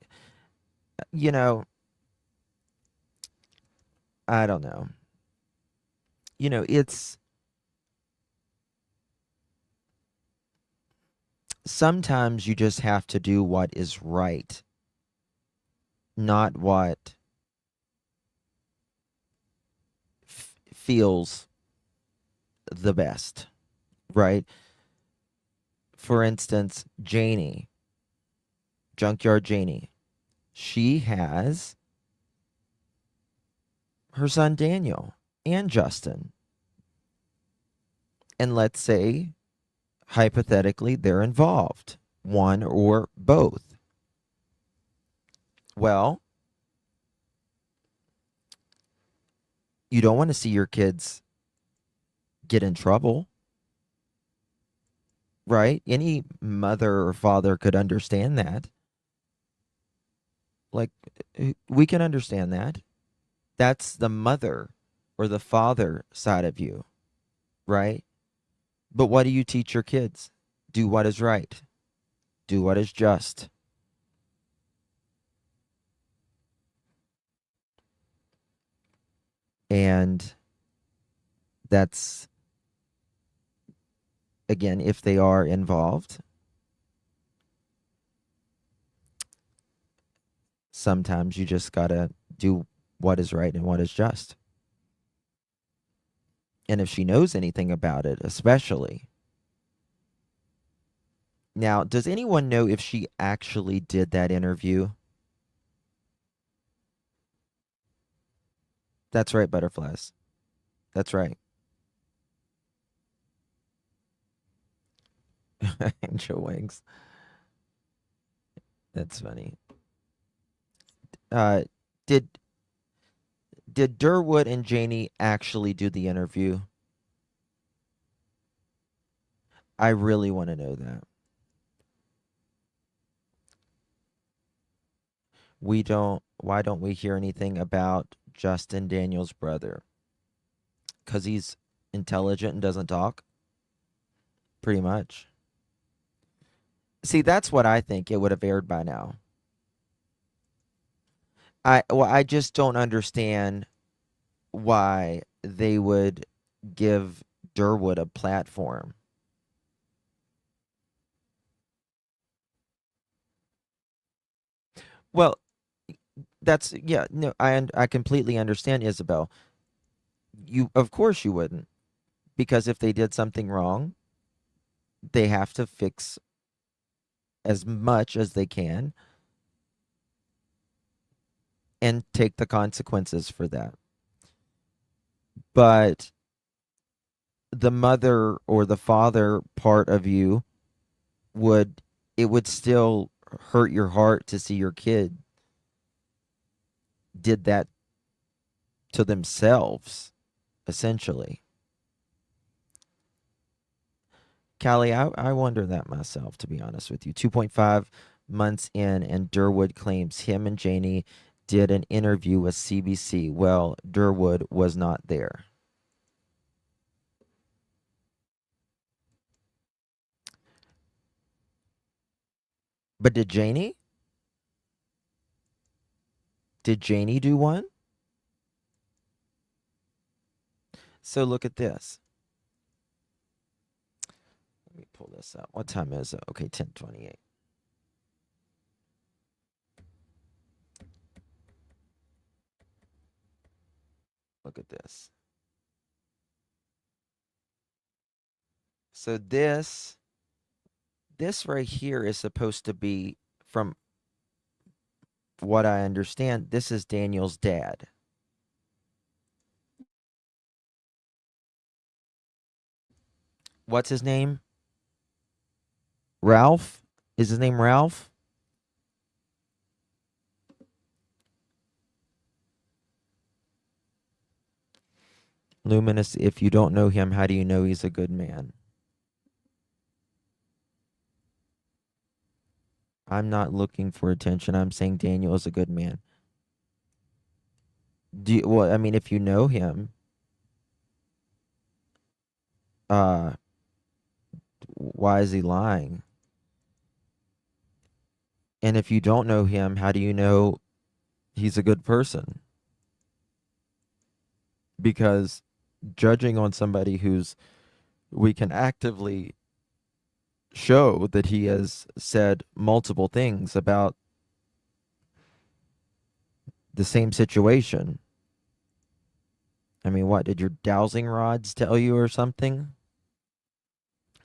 you know, I don't know. You know, it's sometimes you just have to do what is right, not what feels the best, right? For instance, Janie, Junkyard Janie, she has her son Daniel and Justin. And let's say, hypothetically, they're involved, one or both. Well, you don't want to see your kids get in trouble, right? Any mother or father could understand that. Like, we can understand that. That's the mother or the father side of you, right? But what do you teach your kids? Do what is right. Do what is just. And that's, again, if they are involved, sometimes you just gotta do what is right and what is just. And if she knows anything about it, especially. Now, does anyone know if she actually did that interview? That's right, butterflies. That's right. Angel wings. That's funny. Did Durwood and Janie actually do the interview? I really want to know that. why don't we hear anything about Justin Daniels' brother? Because he's intelligent and doesn't talk? Pretty much. See, that's what I think. It would have aired by now. I just don't understand why they would give Durwood a platform. Well, that's yeah, no, I completely understand, Isabel. Of course you wouldn't, because if they did something wrong, they have to fix as much as they can and take the consequences for that. But the mother or the father part of you would still hurt your heart to see your kid did that to themselves, essentially. Callie, I wonder that myself, to be honest with you. 2.5 months in, and Durwood claims him and Janie did an interview with CBC. Well, Durwood was not there. But did Janie? Did Janie do one? So look at this. Let me pull this up. What time is it? Okay, 10:28. Look at this. So this right here is supposed to be, from what I understand, this is Daniel's dad. What's his name? Ralph? Is his name Ralph? Luminous, if you don't know him, how do you know he's a good man? I'm not looking for attention. I'm saying Daniel is a good man. Well, I mean, if you know him, why is he lying? And if you don't know him, how do you know he's a good person? Because judging on somebody we can actively show that he has said multiple things about the same situation. I mean, what did your dowsing rods tell you or something?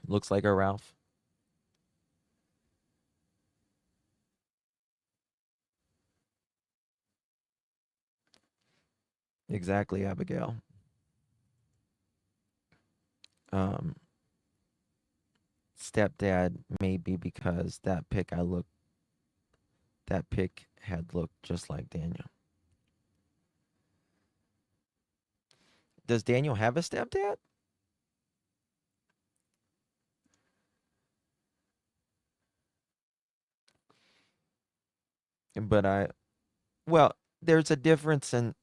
Looks like a Ralph. Exactly, Abigail. Stepdad, maybe because that pic had looked just like Daniel. Does Daniel have a stepdad? But well, there's a difference in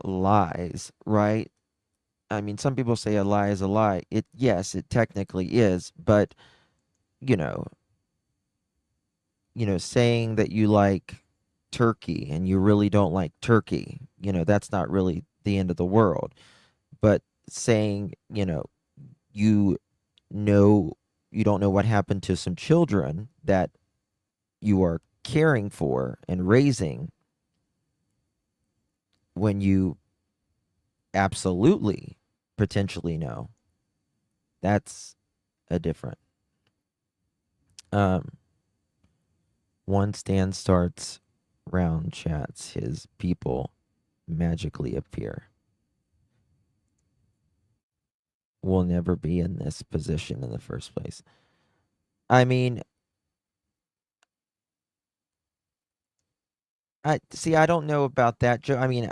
lies, right? I mean, some people say a lie is a lie. Yes, it technically is, but you know, saying that you like turkey and you really don't like turkey, that's not really the end of the world. But saying, you you don't know what happened to some children that you are caring for and raising, when you absolutely potentially know, that's a different. Once Dan starts round chats, his people magically appear. We'll never be in this position in the first place. I mean, I don't know about that, Joe. I mean,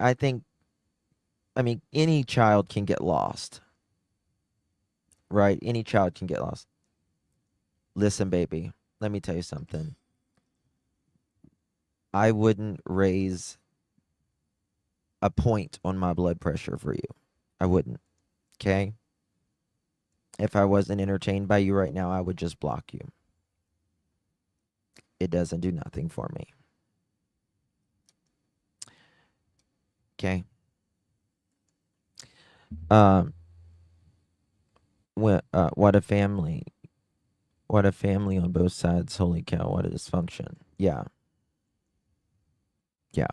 any child can get lost, right? Any child can get lost. Listen, baby, let me tell you something. I wouldn't raise a point on my blood pressure for you. I wouldn't. Okay? If I wasn't entertained by you right now, I would just block you. It doesn't do nothing for me. Okay? What a family. What a family on both sides. Holy cow, what a dysfunction. Yeah. Yeah.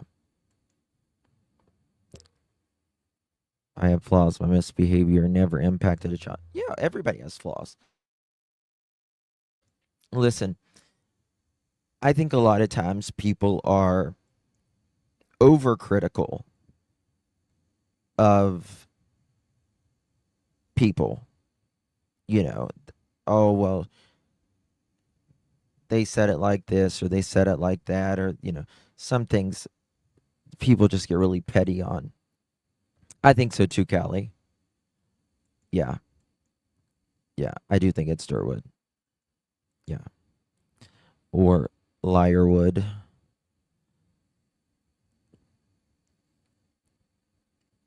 I have flaws. My misbehavior never impacted a child. Yeah, everybody has flaws. Listen, I think a lot of times people are overcritical of people. You know, oh, well, they said it like this or they said it like that, or, some things people just get really petty on. I think so too, Callie. Yeah. Yeah, I do think it's Durwood. Yeah. Or Liarwood.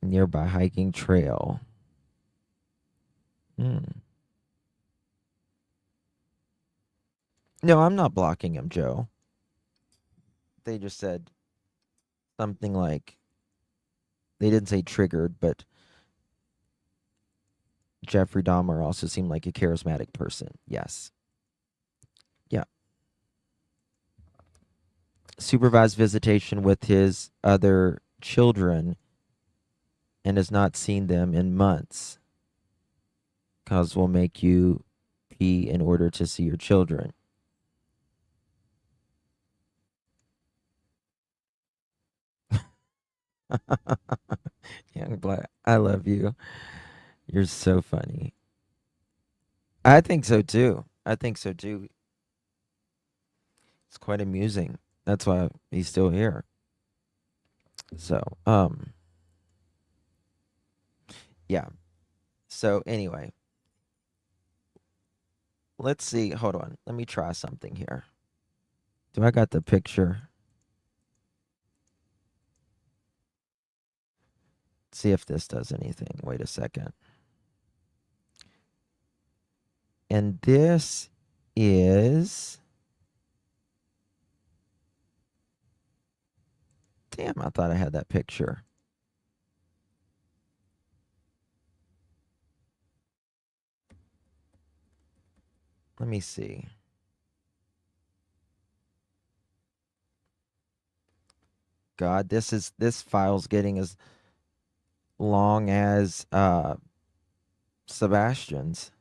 Nearby hiking trail. No, I'm not blocking him, Joe. They just said something like, they didn't say triggered, but Jeffrey Dahmer also seemed like a charismatic person. Yes. Yeah. Supervised visitation with his other children and has not seen them in months. Cause will make you pee in order to see your children. Young Black, I love you. You're so funny. I think so too. It's quite amusing. That's why he's still here. So, yeah. So anyway, let's see. Hold on. Let me try something here. Do I got the picture? See if this does anything. Wait a second. And this is... Damn, I thought I had that picture. Let me see. God, this file's getting as long as Sebastian's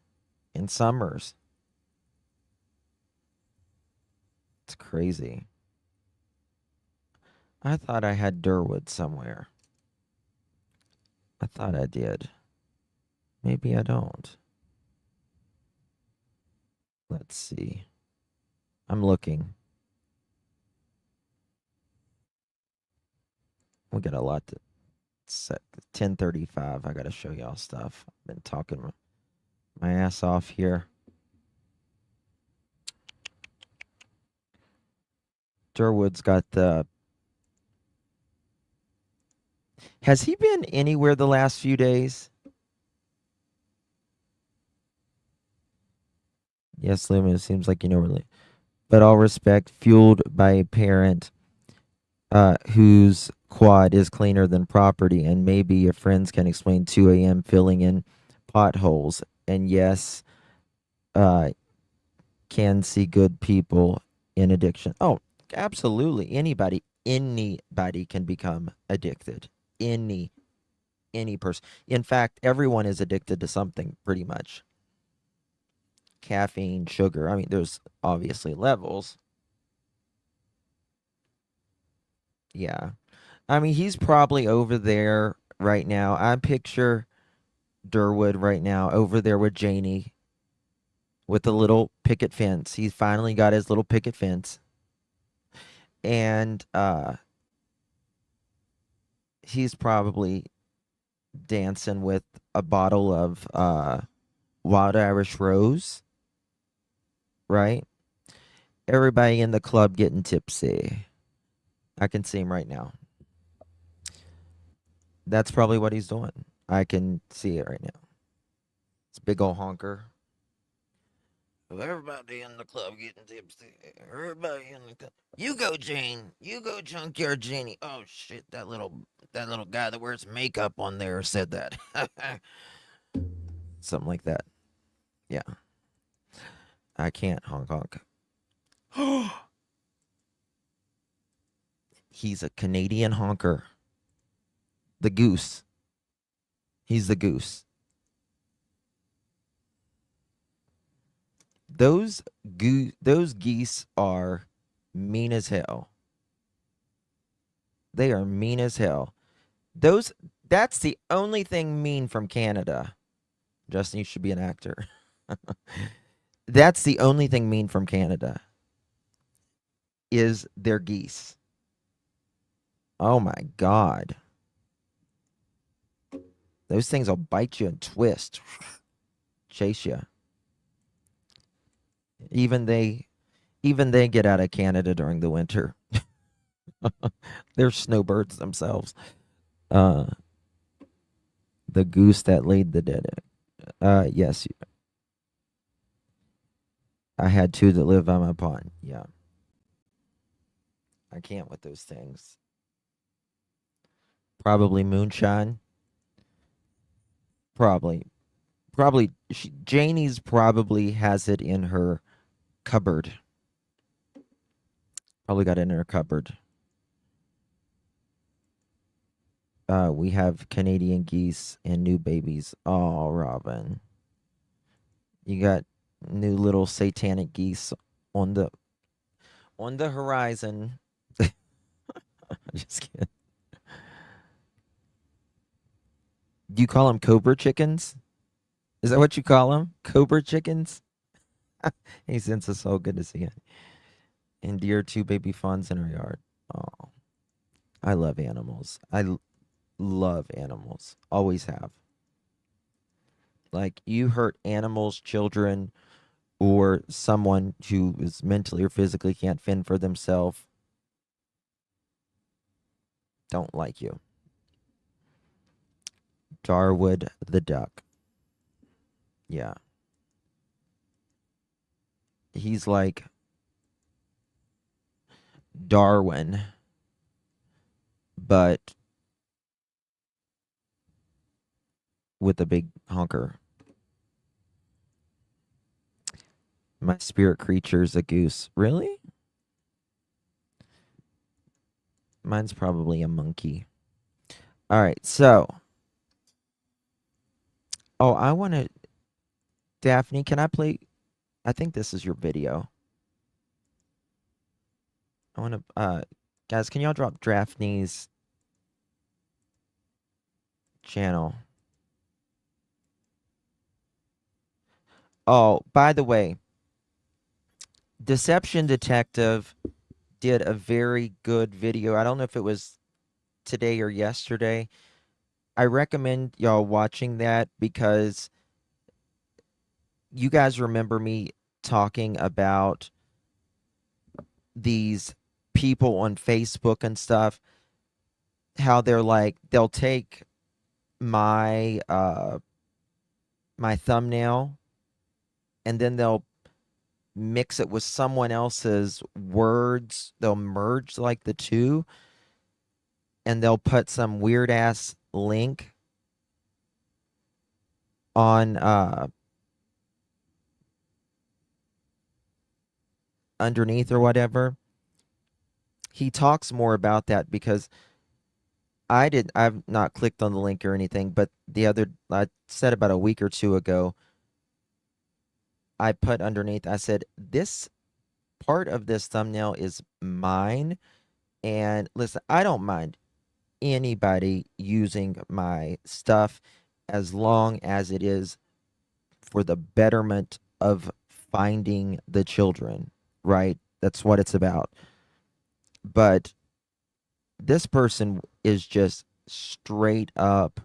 in Summers. It's crazy. I thought I had Durwood somewhere. I thought I did. Maybe I don't. Let's see. I'm looking. We got a lot to set. 10:35. I got to show y'all stuff. I've been talking my ass off here. Durwood's got the... Has he been anywhere the last few days? Yes, Lumen, it seems like you know really. But all respect, fueled by a parent whose quad is cleaner than property, and maybe your friends can explain 2 a.m. filling in potholes. And yes, can see good people in addiction. Oh, absolutely. Anybody can become addicted. Any person. In fact, everyone is addicted to something pretty much. Caffeine, sugar. I mean, there's obviously levels. Yeah. I mean, he's probably over there right now. I picture Durwood right now over there with Janie with the little picket fence. He's finally got his little picket fence. And he's probably dancing with a bottle of Wild Irish Rose, right? Everybody in the club getting tipsy. I can see him right now. That's probably what he's doing. I can see it right now. It's a big old honker. Everybody in the club getting tipsy. Everybody in the club. You go, Jane. You go, Junkyard Janie. Oh shit! That little guy that wears makeup on there said that. Something like that. Yeah. I can't honk honk. He's a Canadian honker. The goose. He's the goose. Those geese are mean as hell. They are mean as hell. That's the only thing mean from Canada. Justin, you should be an actor. That's the only thing mean from Canada. Is their geese. Oh my God. Those things will bite you and twist. Chase you. Even they get out of Canada during the winter. They're snowbirds themselves. The goose that laid the dead egg. Yes. I had two that live on my pond. Yeah. I can't with those things. Probably moonshine. Probably. Janie's probably has it in her cupboard. Probably got it in her cupboard. We have Canadian geese and new babies. Oh, Robin. You got new little satanic geese on the horizon. Just kidding. Do you call them cobra chickens? Is that what you call them? Cobra chickens? He sends us so good to see it. And dear two baby fawns in our yard. Oh, I love animals. I love animals. Always have. Like, you hurt animals, children, or someone who is mentally or physically can't fend for themselves, don't like you. Darwood the duck. Yeah. He's like Darwin, but with a big honker. My spirit creature's a goose. Really? Mine's probably a monkey. All right, so. Oh, I want to. Daphne, can I play? I think this is your video. I want to. Guys, can y'all drop Daphne's channel? Oh, by the way, Deception Detective did a very good video. I don't know if it was today or yesterday. I recommend y'all watching that because you guys remember me talking about these people on Facebook and stuff, how they're like, they'll take my my thumbnail and then they'll mix it with someone else's words. They'll merge like the two and they'll put some weird ass link on underneath or whatever. He talks more about that because I've not clicked on the link or anything, but I said about a week or two ago, I put underneath, I said, this part of this thumbnail is mine. And listen, I don't mind anybody using my stuff as long as it is for the betterment of finding the children, right? That's what it's about. But this person is just straight up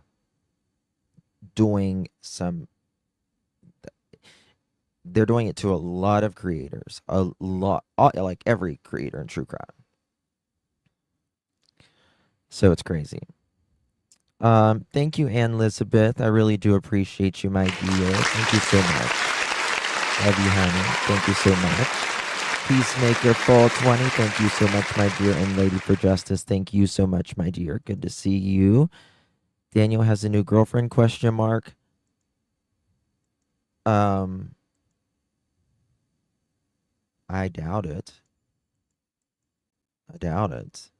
doing some. They're doing it to a lot of creators, a lot, like every creator in true crime. So it's crazy. Thank you, Ann Elizabeth. I really do appreciate you, my dear. Thank you so much. Love you, honey. Thank you so much. Peacemaker Fall 20. Thank you so much, my dear. And Lady for Justice. Thank you so much, my dear. Good to see you. Daniel has a new girlfriend, question mark. I doubt it. I doubt it.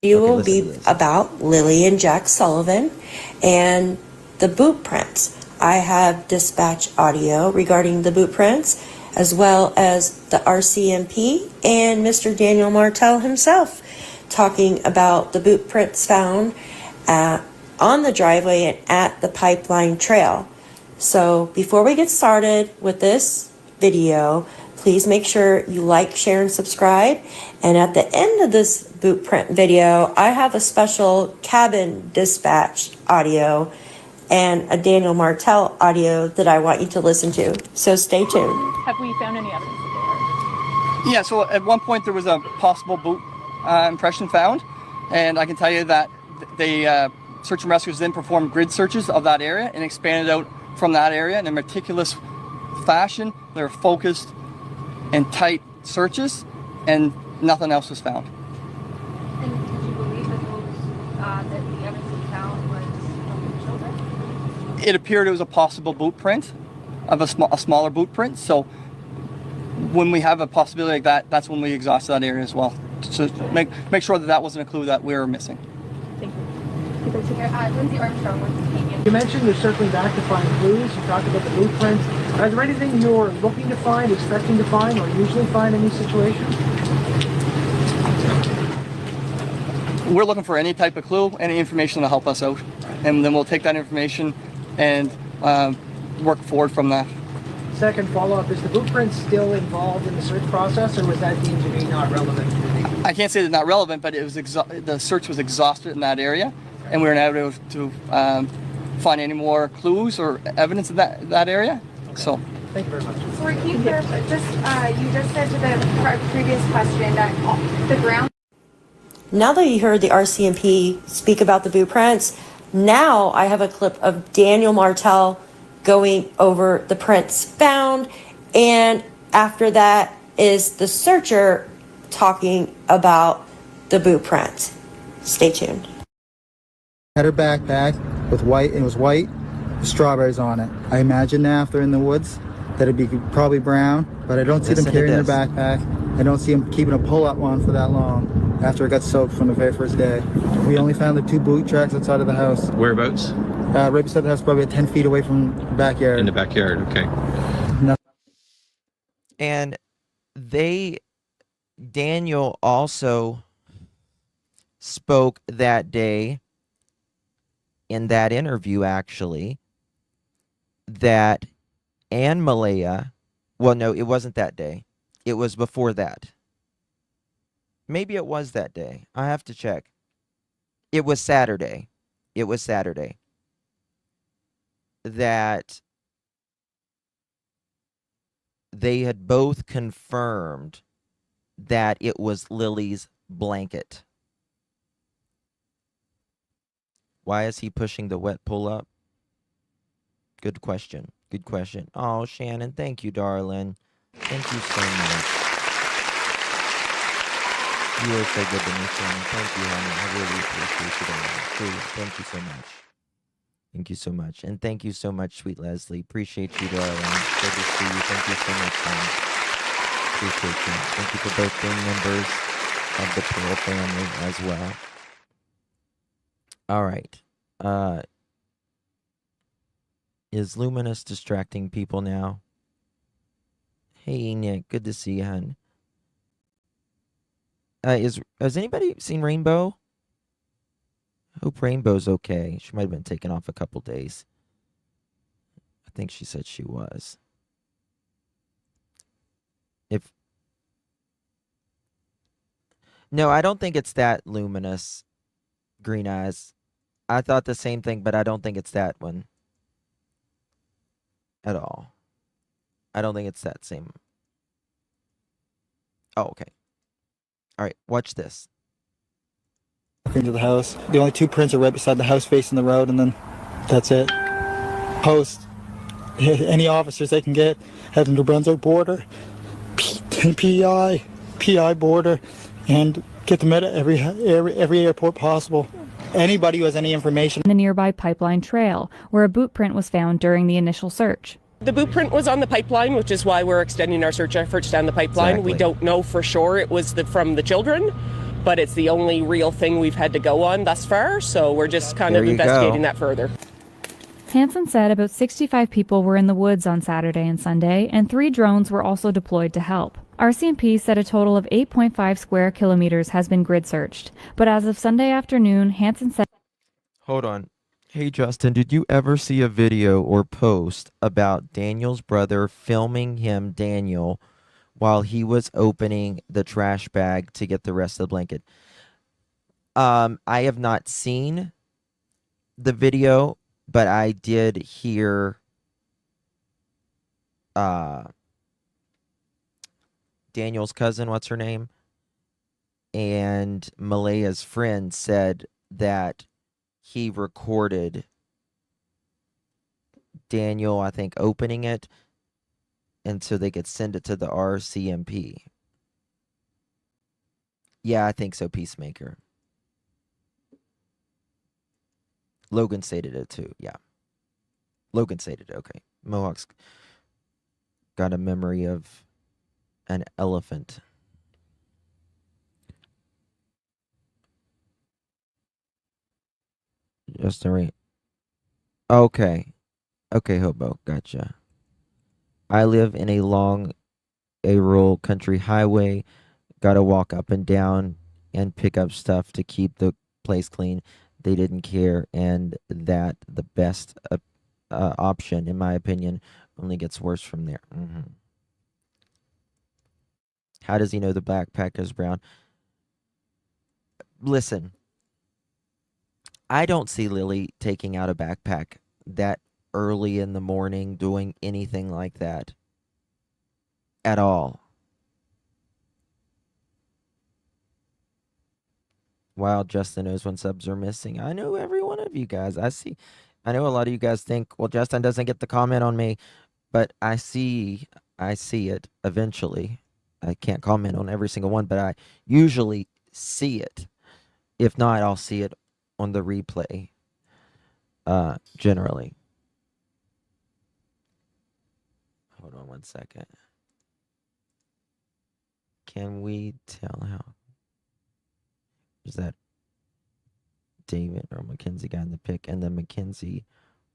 You will be about Lilly and Jack Sullivan and the boot prints. I have dispatch audio regarding the boot prints, as well as the RCMP and Mr. Daniel Martell himself talking about the boot prints found on the driveway and at the pipeline trail. So before we get started with this video, please make sure you like, share, and subscribe. And at the end of this boot print video, I have a special cabin dispatch audio and a Daniel Martell audio that I want you to listen to. So stay tuned. Have we found any evidence that they are? Yeah, so at one point there was a possible boot impression found, and I can tell you that they search and rescuers then performed grid searches of that area and expanded out from that area in a meticulous fashion. They're focused and tight searches, and nothing else was found. And did you believe that the evidence you found was from the children? It appeared it was a possible boot print of a smaller boot print. So when we have a possibility like that, that's when we exhaust that area as well. So make sure that that wasn't a clue that we were missing. Thank you. Lindsay Armstrong with Canadian. You mentioned you're circling back to find clues. You talked about the blueprints. Are there anything you're looking to find, expecting to find, or usually find in these situations? We're looking for any type of clue, any information to help us out. And then we'll take that information and work forward from that. Second follow-up, is the blueprint still involved in the search process, or was that deemed to be not relevant? I can't say they're not relevant, but it was the search was exhausted in that area, and we were not able to find any more clues or evidence in that area. Okay. So, thank you very much. Sorry, can you clarify? You just said to the previous question that the ground. Now that you heard the RCMP speak about the boot prints, now I have a clip of Daniel Martell going over the prints found, and after that is the searcher talking about the boot prints. Stay tuned. Had her backpack with white, and it was white with strawberries on it. I imagine now if they're in the woods that it'd be probably brown, but I don't see them carrying their backpack. I don't see them keeping a pull-up one for that long after it got soaked from the very first day. We only found the 2 boot tracks outside of the house. Whereabouts? Right beside the house, probably 10 feet away from the backyard. In the backyard, okay. And Daniel also spoke that day in that interview, actually, that Ann Malaya, well, no, it wasn't that day. It was before that. Maybe it was that day. I have to check. It was Saturday. It was Saturday. That they had both confirmed that it was Lily's blanket. Why is he pushing the wet pull-up? Good question. Good question. Oh, Shannon, thank you, darling. Thank you so much. You are so good to me, Shannon. Thank you, honey. I really appreciate you, darling. Please, thank you so much. Thank you so much. And thank you so much, sweet Leslie. Appreciate you, darling. Good to see you. Thank you so much, honey. Appreciate you. Thank you for both being members of the Pearl family as well. All right. Is Luminous distracting people now? Hey, Nick. Good to see you, hon. Has anybody seen Rainbow? I hope Rainbow's okay. She might have been taken off a couple days. I think she said she was. No, I don't think it's that Luminous. Green Eyes. I thought the same thing, but I don't think it's that one. At all. I don't think it's that same. Oh, okay. All right, watch this. Into the house. The only two prints are right beside the house facing the road, and then that's it. Post. Any officers they can get, head to New Brunswick border, PI border, and get them at every airport possible. Anybody who has any information. The nearby pipeline trail, where a boot print was found during the initial search. The boot print was on the pipeline, which is why we're extending our search efforts down the pipeline. Exactly. We don't know for sure it was from the children, but it's the only real thing we've had to go on thus far, so we're just kind of investigating that further. Hansen said about 65 people were in the woods on Saturday and Sunday, and 3 drones were also deployed to help. RCMP said a total of 8.5 square kilometers has been grid searched, but as of Sunday afternoon, Hansen said... Hold on. Hey, Justin, did you ever see a video or post about Daniel's brother filming him, Daniel, while he was opening the trash bag to get the rest of the blanket? I have not seen the video, but I did hear Daniel's cousin, what's her name, and Malaya's friend said that he recorded Daniel, I think, opening it, and so they could send it to the RCMP. Yeah, I think so, Peacemaker. Logan stated it too, yeah. Logan stated it, okay. Mohawk's got a memory of an elephant. Just a right. Okay. Okay, Hobo, gotcha. I live in a rural country highway. Gotta walk up and down and pick up stuff to keep the place clean. They didn't care, and that the best option, in my opinion, only gets worse from there. How does he know the backpack is brown? Listen, I don't see Lilly taking out a backpack that early in the morning, doing anything like that at all. Wow, Justin knows when subs are missing. I know every one of you guys. I know a lot of you guys think, well, Justin doesn't get the comment on me, but I see it eventually. I can't comment on every single one, but I usually see it. If not, I'll see it on the replay, generally. Hold on one second. Can we tell how? Is that David or Mackenzie got in the pick, and then Mackenzie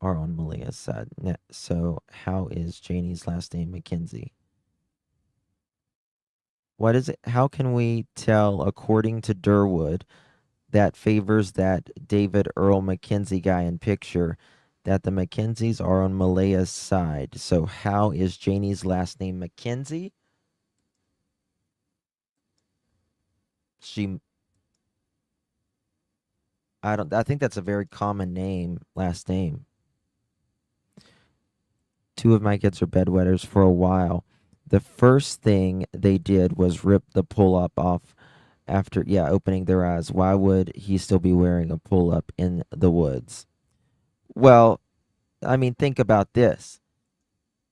are on Malaya's side? So how is Janie's last name Mackenzie? What is it? How can we tell, according to Durwood, that favors that David Earl Mackenzie guy in picture, that the Mackenzies are on Malaya's side? So how is Janie's last name Mackenzie? I think that's a very common name, last name. 2 of my kids are bedwetters for a while. The first thing they did was rip the pull-up off after, opening their eyes. Why would he still be wearing a pull-up in the woods? Well, I mean, think about this.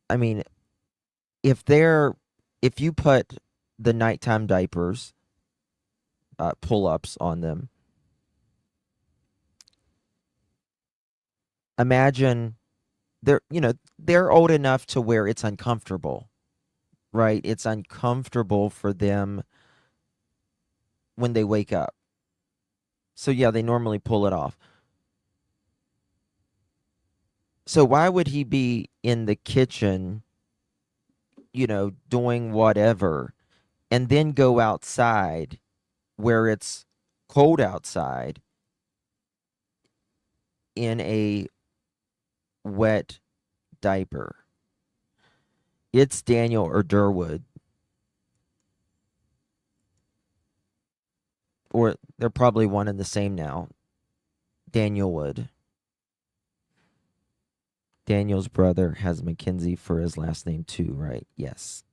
I mean, if you put the nighttime diapers, pull-ups on them, imagine they're old enough to where it's uncomfortable, right? It's uncomfortable for them when they wake up. So yeah, they normally pull it off. So why would he be in the kitchen, doing whatever, and then go outside where it's cold outside in a wet diaper? It's Daniel or Durwood. Or they're probably one and the same now. Daniel Wood. Daniel's brother has Mackenzie for his last name too, right? Yes.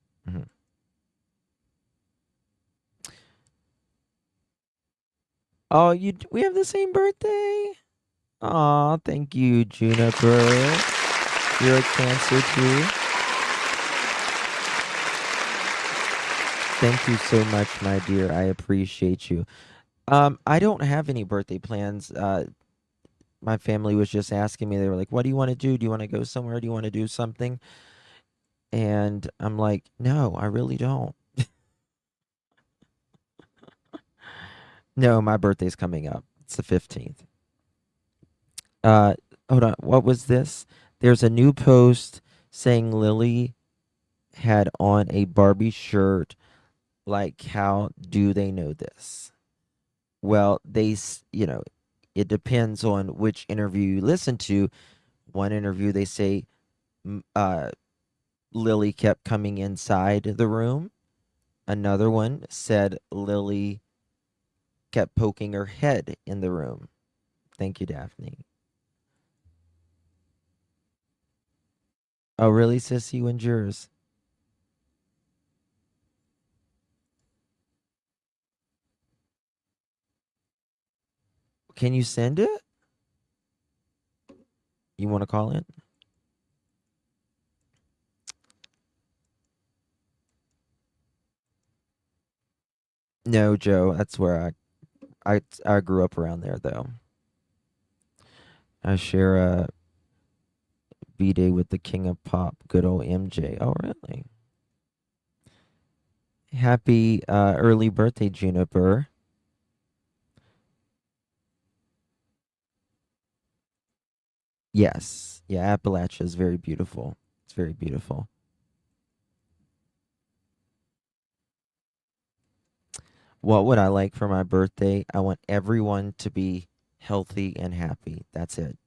Oh, we have the same birthday. Aw, thank you, Juniper. You're a Cancer too. Thank you so much, my dear. I appreciate you. I don't have any birthday plans. My family was just asking me. They were like, "What do you want to do? Do you want to go somewhere? Do you want to do something?" And I'm like, "No, I really don't." No, my birthday's coming up. It's the 15th. Hold on. What was this? There's a new post saying Lilly had on a Barbie shirt. Like, how do they know this? Well, it depends on which interview you listen to. One interview, they say Lilly kept coming inside the room. Another one said Lilly kept poking her head in the room. Thank you, Daphne. Oh, really, Sissy? When's yours? Can you send it? You want to call in? No, Joe. That's where I grew up around there, though. I share a B-Day with the king of pop, good old MJ. Oh, really? Happy early birthday, Juniper. Yes. Yeah, Appalachia is very beautiful. It's very beautiful. What would I like for my birthday? I want everyone to be healthy and happy. That's it.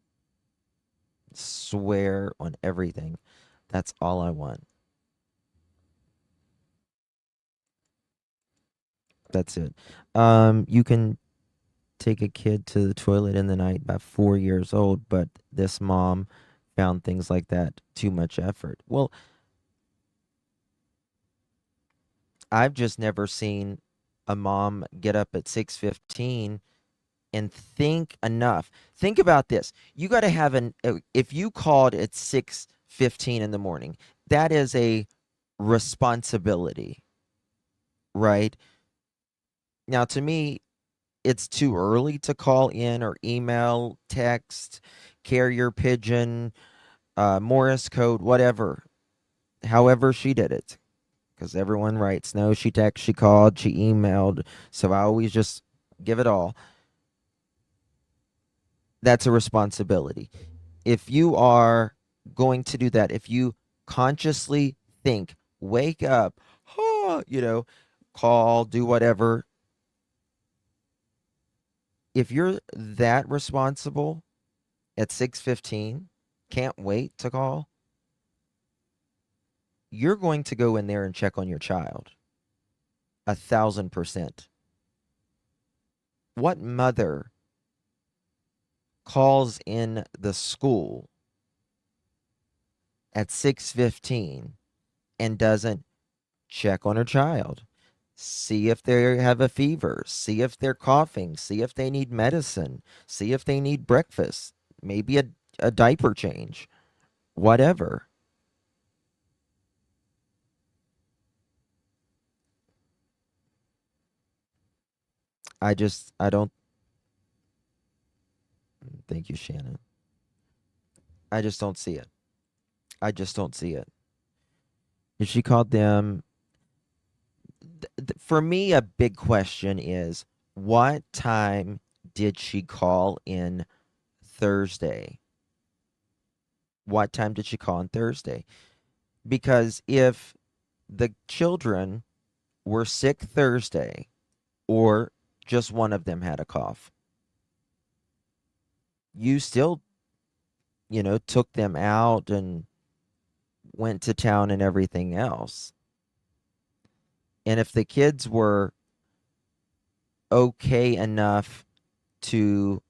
Swear on everything. That's all I want. That's it. You can take a kid to the toilet in the night about 4 years old, but this mom found things like that too much effort. Well, I've just never seen a mom get up at 6:15 and think enough. Think about this. You got to have if you called at 6:15 in the morning, that is a responsibility, right? Now, to me, it's too early to call in or email, text, carrier pigeon, Morse code, whatever. However she did it. Because everyone writes, no, she texted, she called, she emailed. So I always just give it all. That's a responsibility. If you are going to do that, if you consciously think, wake up, call, do whatever. If you're that responsible at 6:15, can't wait to call, you're going to go in there and check on your child. 1,000%. What mother calls in the school at 6:15 and doesn't check on her child? See if they have a fever, see if they're coughing, see if they need medicine, see if they need breakfast, maybe a diaper change, whatever. I don't. Thank you, Shannon. I just don't see it. I just don't see it. If she called them, for me, a big question is, what time did she call in Thursday? What time did she call on Thursday? Because if the children were sick Thursday, or just one of them had a cough, you still, took them out and went to town and everything else. And if the kids were okay enough to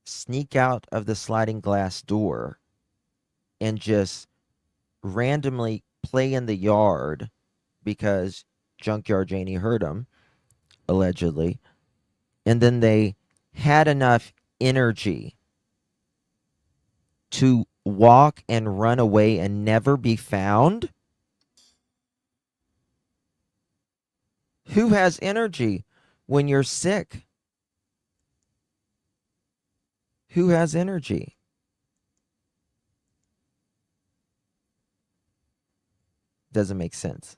sneak out of the sliding glass door and just randomly play in the yard because Junkyard Janie heard them, allegedly, and then they had enough energy to walk and run away and never be found? Who has energy when you're sick? Who has energy? Doesn't make sense.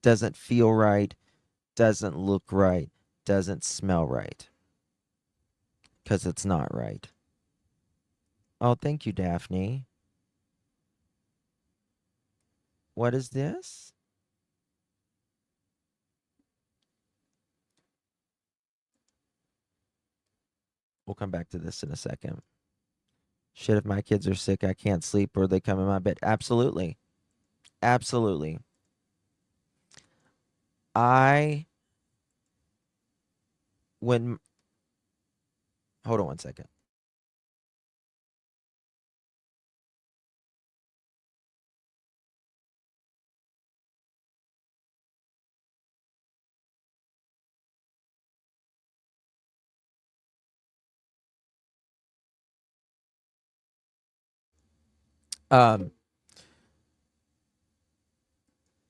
Doesn't feel right. Doesn't look right. Doesn't smell right. Because it's not right. Oh, thank you, Daphne. What is this? We'll come back to this in a second. Shit, if my kids are sick, I can't sleep or they come in my bed. Absolutely. Absolutely. Hold on one second.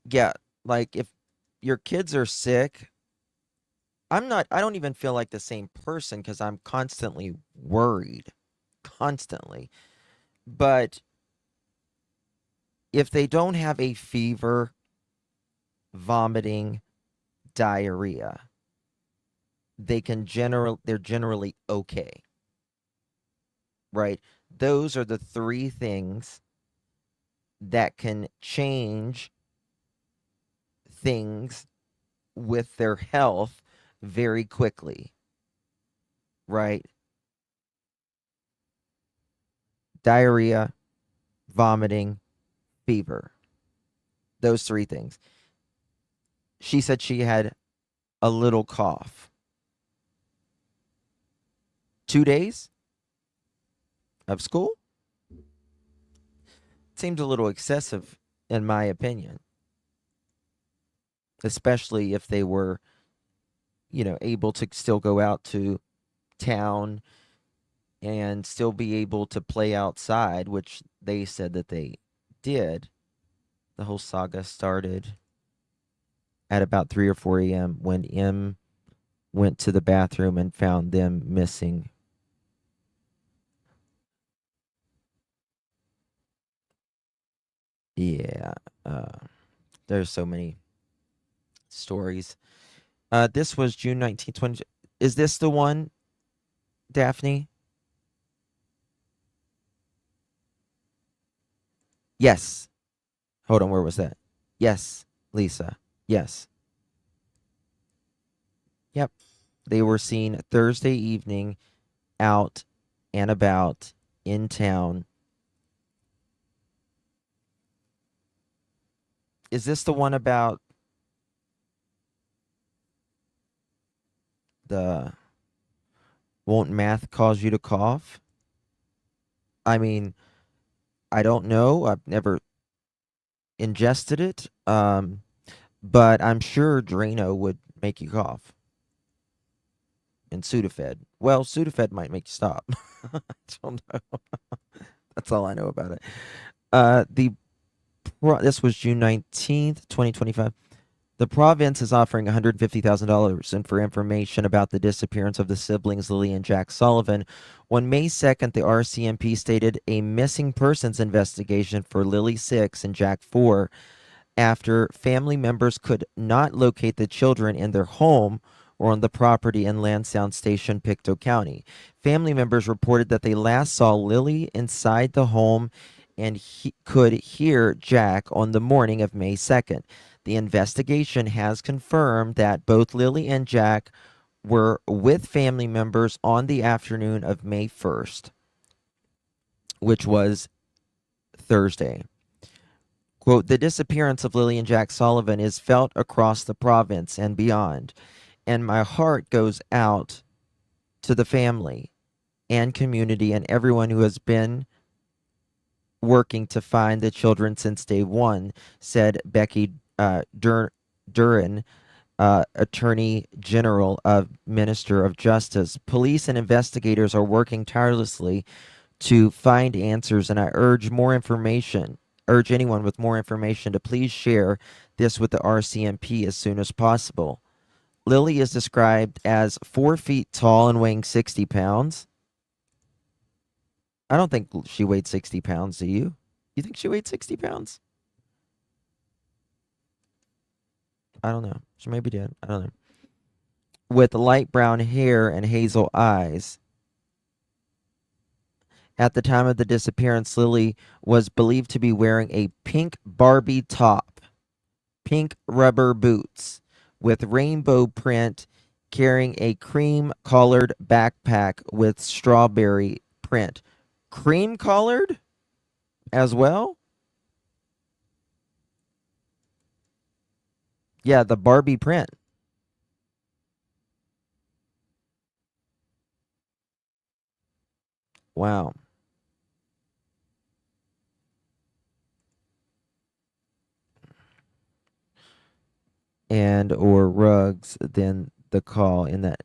Yeah, like if your kids are sick, I don't even feel like the same person because I'm constantly worried. Constantly. But if they don't have a fever, vomiting, diarrhea, they're generally okay. Right? Those are the three things that can change things with their health very quickly. Right? Diarrhea, vomiting, fever. Those three things. She said she had a little cough. 2 days of school? Seems a little excessive, in my opinion. Especially if they were, able to still go out to town and still be able to play outside, which they said that they did. The whole saga started at about 3 or 4 a.m. when M went to the bathroom and found them missing. Yeah, there's so many stories. This was June 19th, 20. Is this the one, Daphne? Yes. Hold on, where was that? Yes, Lisa. Yes. Yep. They were seen Thursday evening out and about in town. Is this the one about the won't math cause you to cough? I mean, I don't know. I've never ingested it. But I'm sure Drano would make you cough. And Sudafed. Well, Sudafed might make you stop. I don't know. That's all I know about it. This was June 19th, 2025. The province is offering $150,000 for information about the disappearance of the siblings Lilly and Jack Sullivan. On May 2nd, the RCMP stated a missing persons investigation for Lilly 6 and Jack 4 after family members could not locate the children in their home or on the property in Lansdowne Station, Pictou County. Family members reported that they last saw Lilly inside the home and could hear Jack on the morning of May 2nd. The investigation has confirmed that both Lilly and Jack were with family members on the afternoon of May 1st, which was Thursday. Quote, the disappearance of Lilly and Jack Sullivan is felt across the province and beyond, and my heart goes out to the family and community and everyone who has been working to find the children since day one, said Becky Duran, Attorney General of Minister of Justice. Police and investigators are working tirelessly to find answers, and I urge anyone with more information to please share this with the RCMP as soon as possible. Lilly is described as 4 feet tall and weighing 60 pounds. I don't think she weighed 60 pounds, do you? You think she weighed 60 pounds? I don't know. She maybe did. I don't know. With light brown hair and hazel eyes. At the time of the disappearance, Lilly was believed to be wearing a pink Barbie top, pink rubber boots with rainbow print, carrying a cream-collared backpack with strawberry print. Cream-collared as well? Yeah, the Barbie print. Wow. And or rugs than the call in that.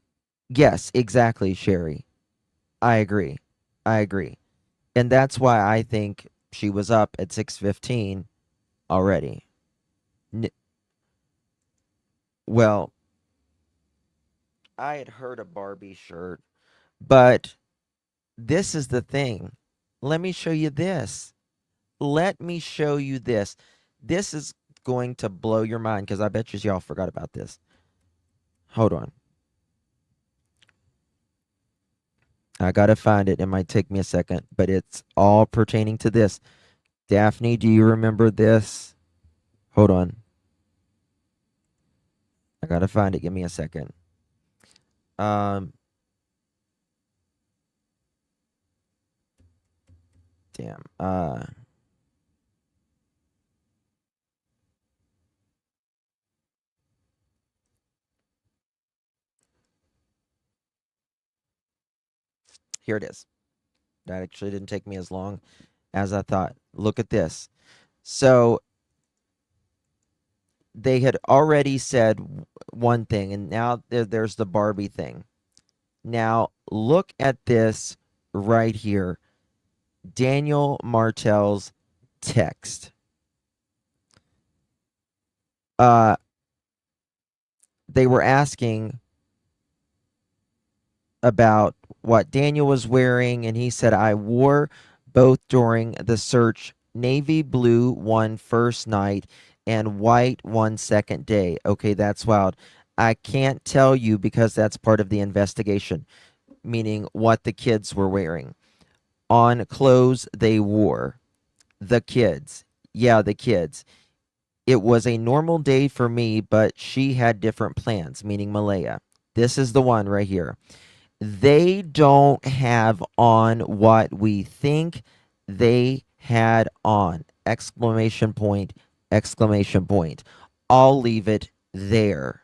Yes, exactly, Sherry. I agree. And that's why I think she was up at 6:15 already. Well, I had heard a Barbie shirt, but this is the thing. Let me show you this. This is going to blow your mind because I bet you y'all forgot about this. Hold on. I gotta find it. It might take me a second, but it's all pertaining to this. Daphne, do you remember this? Hold on. I gotta find it. Give me a second. Damn. Here it is. That actually didn't take me as long as I thought. Look at this. So they had already said one thing, and now there's the Barbie thing. Now look at this right here. Daniel Martell's text. They were asking about what Daniel was wearing, and he said, I wore both during the search. Navy blue one first night and white one second day. Okay, that's wild. I can't tell you because that's part of the investigation, meaning what the kids were wearing. On clothes they wore. The kids. Yeah, the kids. It was a normal day for me, but she had different plans, meaning Malaya. This is the one right here. They don't have on what we think they had on. Exclamation point, exclamation point. I'll leave it there.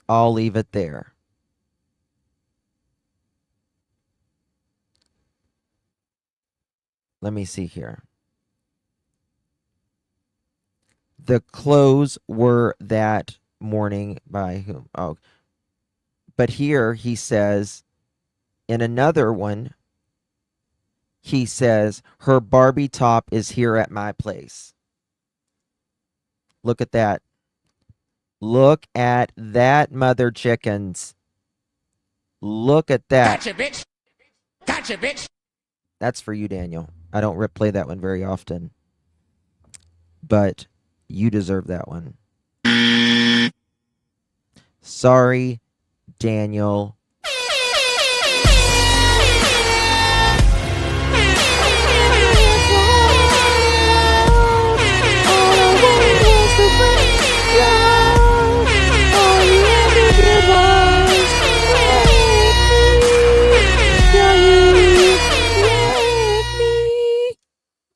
I'll leave it there. Let me see here. The clothes were that morning by whom? Oh. But here he says, in another one, he says, her Barbie top is here at my place. Look at that. Look at that, mother chickens. Look at that. Gotcha, bitch. Gotcha, bitch. That's for you, Daniel. I don't replay that one very often. But you deserve that one. Sorry, Daniel.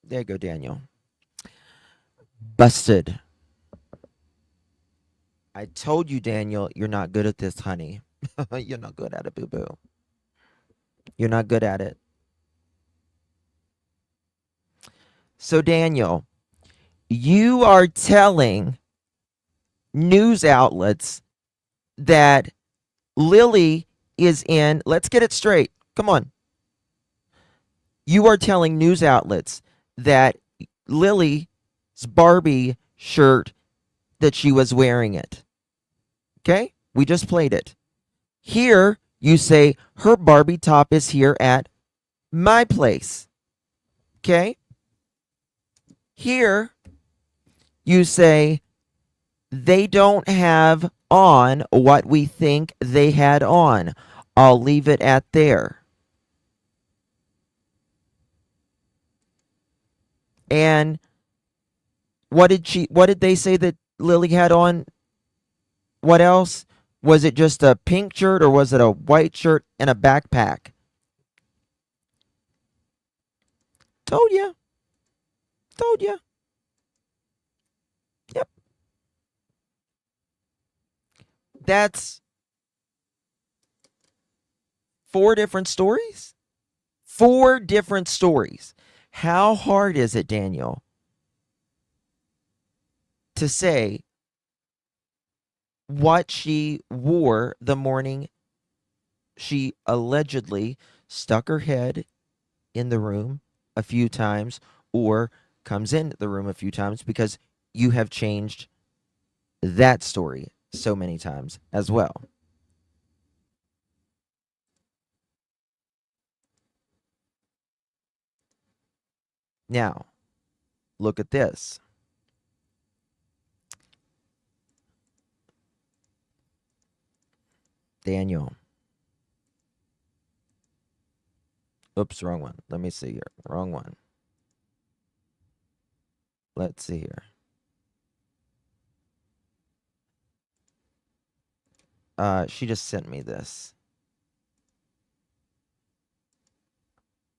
There you go, Daniel. Busted. I told you, Daniel, you're not good at this, honey. You're not good at it, boo-boo. You're not good at it. So, Daniel, You are telling news outlets that Lilly is in, let's get it straight. Come on. You are telling news outlets that Lilly's Barbie shirt, that she was wearing it. Okay? We just played it. Here, you say her Barbie top is here at my place. Okay? Here, you say they don't have on what we think they had on. I'll leave it at there. And what did they say that Lilly had on? What else? Was it just a pink shirt or was it a white shirt and a backpack? Told ya. Told ya. Yep. That's 4 different stories? 4 different stories. How hard is it, Daniel, to say what she wore the morning she allegedly stuck her head in the room a few times or comes in the room a few times, because you have changed that story so many times as well. Now, look at this. Daniel. Oops, wrong one. Let me see here. Wrong one. Let's see here. She just sent me this.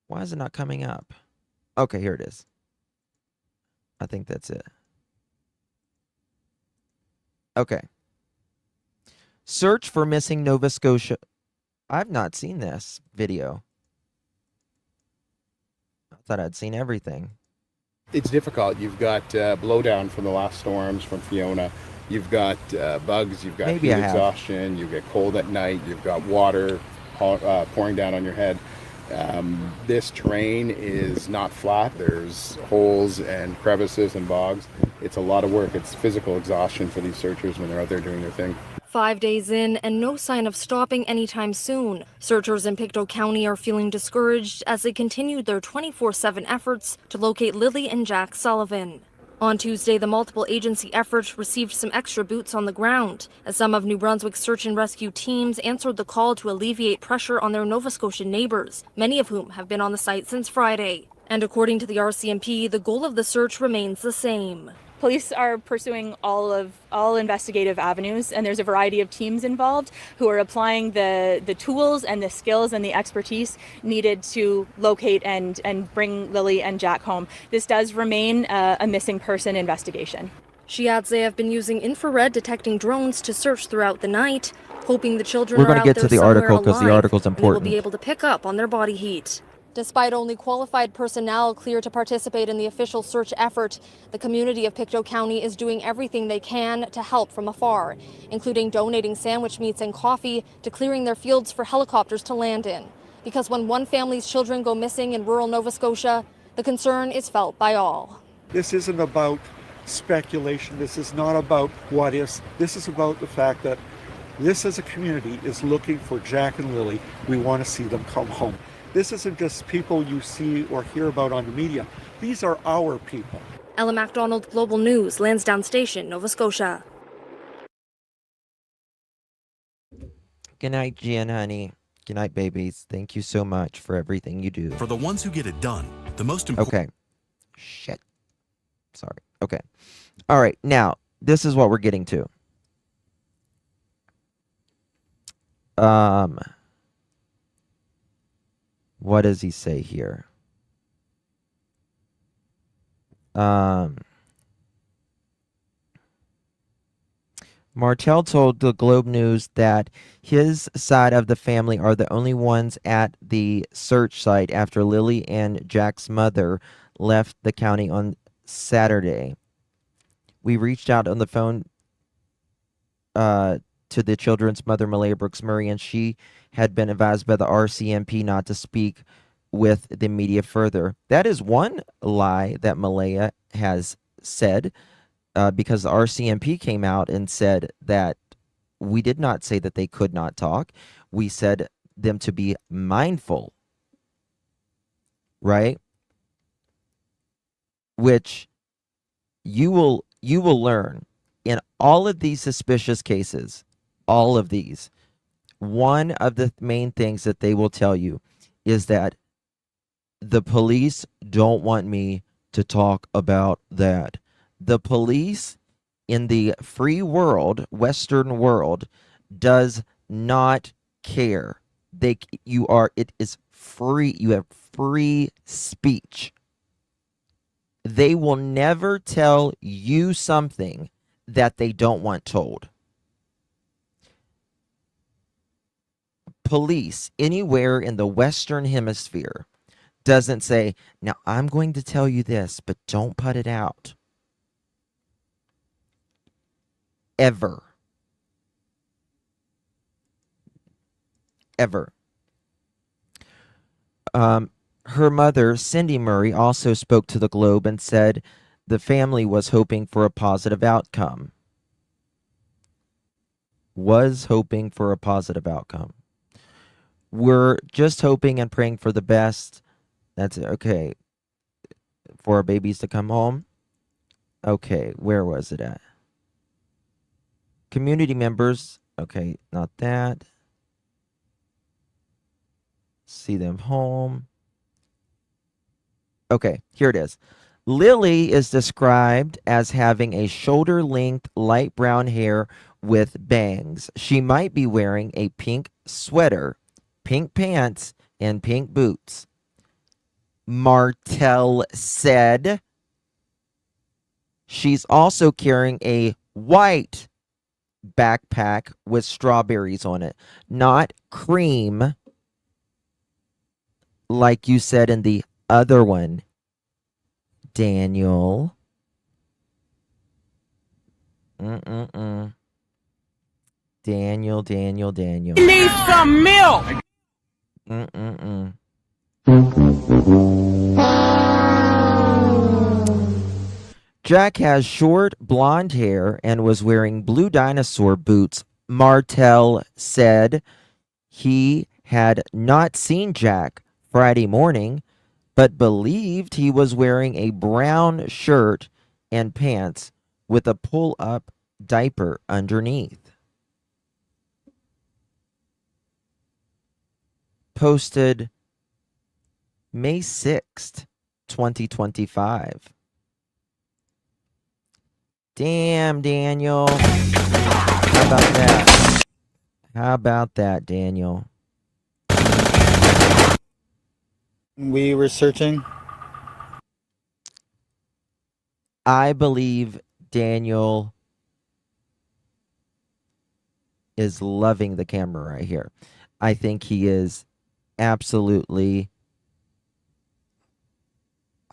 Why is it not coming up? Okay, here it is. I think that's it. Okay. Search for missing Nova Scotia. I've not seen this video. I thought I'd seen everything. It's difficult. You've got blowdown from the last storms, from Fiona. You've got bugs. You've got heat exhaustion. You get cold at night. You've got water pouring down on your head. This terrain is not flat. There's holes and crevices and bogs. It's a lot of work. It's physical exhaustion for these searchers when they're out there doing their thing. 5 days in and no sign of stopping anytime soon. Searchers in Pictou County are feeling discouraged as they continued their 24/7 efforts to locate Lilly and Jack Sullivan. On Tuesday, the multiple agency effort received some extra boots on the ground as some of New Brunswick's search and rescue teams answered the call to alleviate pressure on their Nova Scotian neighbors, many of whom have been on the site since Friday. And according to the RCMP, the goal of the search remains the same. Police are pursuing all investigative avenues, and there's a variety of teams involved who are applying the tools and the skills and the expertise needed to locate and bring Lilly and Jack home. This does remain a missing person investigation. She adds they have been using infrared detecting drones to search throughout the night, hoping the children are out there somewhere alive. We're going to get to the article because the article's important. They will be able to pick up on their body heat. Despite only qualified personnel clear to participate in the official search effort, the community of Pictou County is doing everything they can to help from afar, including donating sandwich meats and coffee to clearing their fields for helicopters to land in. Because when one family's children go missing in rural Nova Scotia, the concern is felt by all. This isn't about speculation. This is not about what ifs. This is about the fact that this as a community is looking for Jack and Lilly. We want to see them come home. This isn't just people you see or hear about on the media. These are our people. Ella MacDonald, Global News, Lansdowne Station, Nova Scotia. Good night, Jen, honey. Good night, babies. Thank you so much for everything you do. For the ones who get it done, the most important... Okay. Shit. Sorry. Okay. All right. Now, this is what we're getting to. What does he say here? Martell told the Globe News that his side of the family are the only ones at the search site after Lilly and Jack's mother left the county on Saturday. We reached out on the phone to the children's mother, Malaya Brooks-Murray, and she had been advised by the RCMP not to speak with the media further. That is one lie that Malaya has said, because the RCMP came out and said that we did not say that they could not talk. We said them to be mindful, right? Which you will learn in all of these suspicious cases, all of these, one of the main things that they will tell you is that the police don't want me to talk about that. The police in the free world, Western world, does not care. It is free. You have free speech. They will never tell you something that they don't want told. Police anywhere in the Western Hemisphere doesn't say, now I'm going to tell you this, but don't put it out. Ever. Ever. Her mother, Cindy Murray, also spoke to the Globe and said the family was hoping for a positive outcome. Was hoping for a positive outcome. We're just hoping and praying for the best. That's it. Okay. For our babies to come home. Okay, where was it at? Community members. Okay, not that. See them home. Okay, here it is. Lilly is described as having a shoulder-length light brown hair with bangs. She might be wearing a pink sweater, pink pants, and pink boots. Martell said she's also carrying a white backpack with strawberries on it, not cream like you said in the other one, Daniel. Daniel. Need some milk. Jack has short blonde hair and was wearing blue dinosaur boots. Martell said he had not seen Jack Friday morning, but believed he was wearing a brown shirt and pants with a pull-up diaper underneath. Posted May 6th, 2025. Damn, Daniel. How about that? How about that, Daniel? We were searching. I believe Daniel is loving the camera right here. I think he is absolutely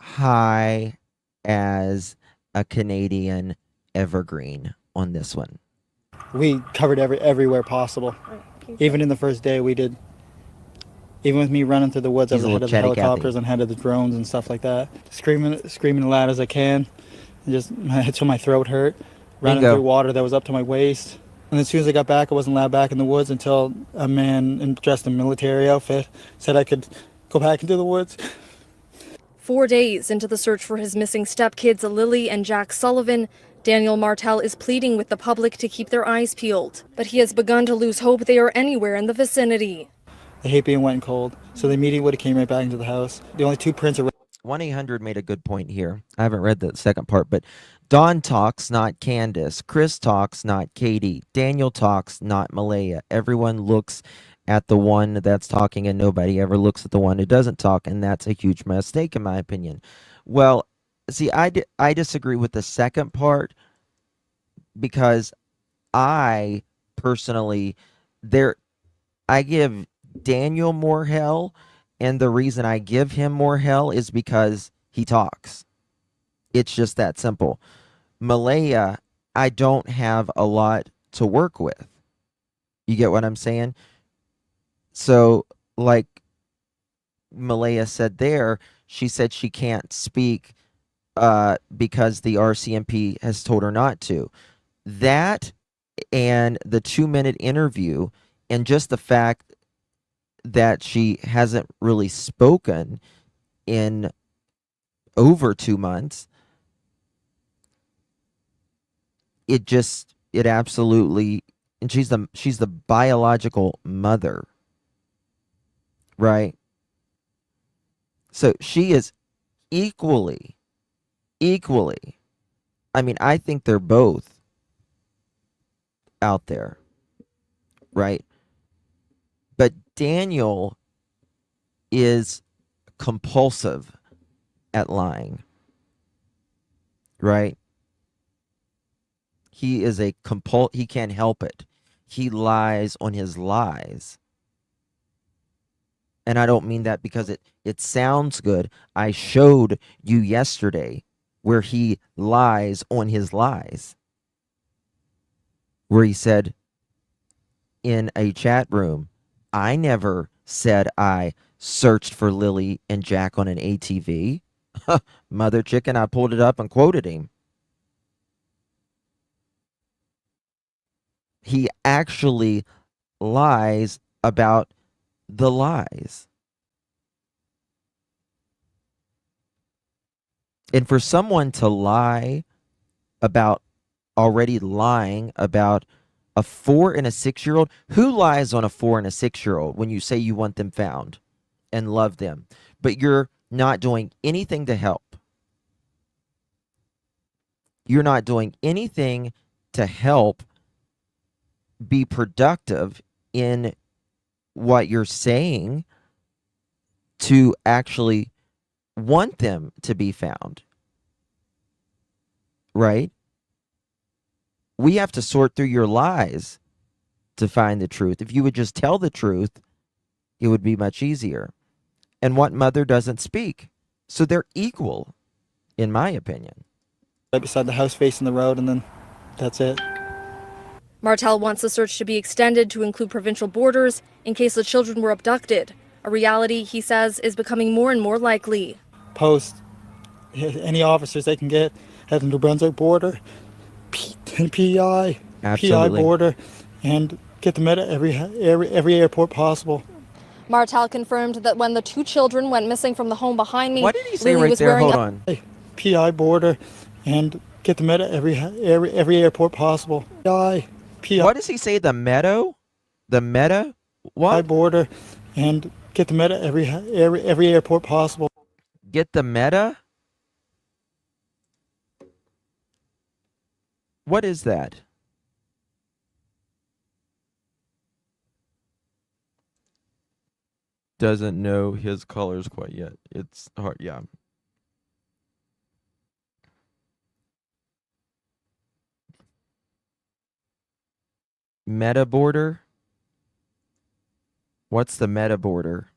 high as a Canadian evergreen on this one. We covered everywhere possible. Even in the first day we did. Even with me running through the woods, I was ahead of the helicopters and ahead of the drones and stuff like that. Screaming as loud as I can, and just until my throat hurt. Running through water that was up to my waist. And as soon as I got back, I wasn't allowed back in the woods until a man dressed in military outfit said I could go back into the woods. 4 days into the search for his missing stepkids, Lilly and Jack Sullivan, Daniel Martell is pleading with the public to keep their eyes peeled. But he has begun to lose hope they are anywhere in the vicinity. I hate being wet and cold, so they immediately would have came right back into the house. The only two prints are... 1-800 made a good point here. I haven't read the second part, but Dawn talks, not Candace. Chris talks, not Katie. Daniel talks, not Malaya. Everyone looks at the one that's talking and nobody ever looks at the one who doesn't talk, and that's a huge mistake in my opinion. Well, see, I disagree with the second part because I personally, I give Daniel more hell, and the reason I give him more hell is because he talks. It's just that simple. Malaya, I don't have a lot to work with. You get what I'm saying? So, like Malaya said there, she said she can't speak because the RCMP has told her not to. That and the 2-minute interview, and just the fact that she hasn't really spoken in over 2 months, it absolutely, and she's the biological mother, right? So she is equally, I mean, I think they're both out there, right? But Daniel is compulsive at lying, right? He is he can't help it. He lies on his lies. And I don't mean that because it sounds good. I showed you yesterday where he lies on his lies. Where he said in a chat room, I never said I searched for Lilly and Jack on an ATV. Mother chicken, I pulled it up and quoted him. He actually lies about the lies. And for someone to lie about already lying about a 4 and a 6-year-old, who lies on a 4 and a 6-year-old when you say you want them found and love them, but you're not doing anything to help? You're not doing anything to help be productive in what you're saying to actually want them to be found, right? We have to sort through your lies to find the truth. If you would just tell the truth, it would be much easier. And what mother doesn't speak? So they're equal, in my opinion. Right beside the house facing the road, and then that's it. Martell wants the search to be extended to include provincial borders in case the children were abducted, a reality he says is becoming more and more likely. Post any officers they can get at the New Brunswick border, PI border, and get them at every airport possible. Martell confirmed that when the two children went missing from the home behind me, what did he say Lilly right there? Hold on. PI border, and get them at every airport possible. PI. What does he say? The Meadow? The Meadow? What? Border, and get them at every airport possible. Get the Meta? What is that? Doesn't know his colors quite yet. It's hard, yeah. Meta border? What's the meta border?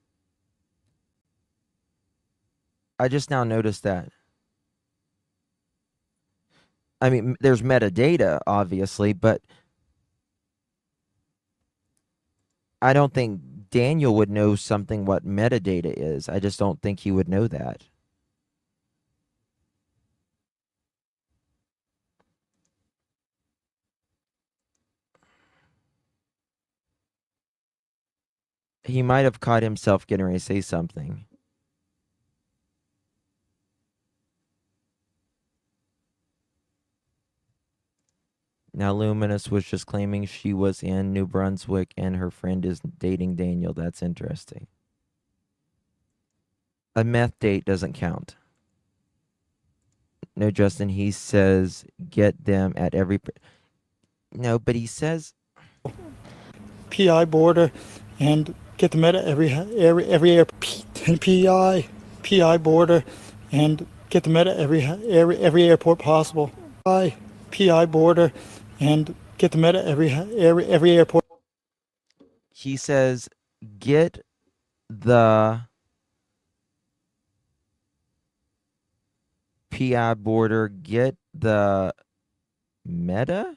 I just now noticed that. I mean, there's metadata, obviously, but I don't think Daniel would know something what metadata is. I just don't think he would know that. He might have caught himself getting ready to say something. Now, Luminous was just claiming she was in New Brunswick and her friend is dating Daniel. That's interesting. A meth date doesn't count. No, Justin, he says get them at every... No, but he says... PI border, and get them at every airport. PI border, and get them at every airport possible. PI border, and get them at every airport. He says get the PI border, get the Meadow?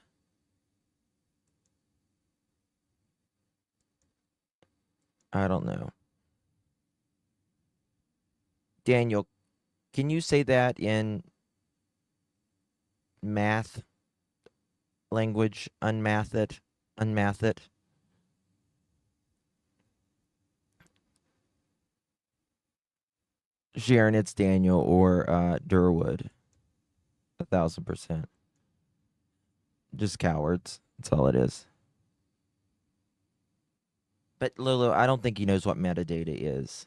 I don't know. Daniel, can you say that in math language? Unmath it. Unmath it. Sharon, it's Daniel or Durwood. 1,000%. Just cowards. That's all it is. But Lolo, I don't think he knows what metadata is.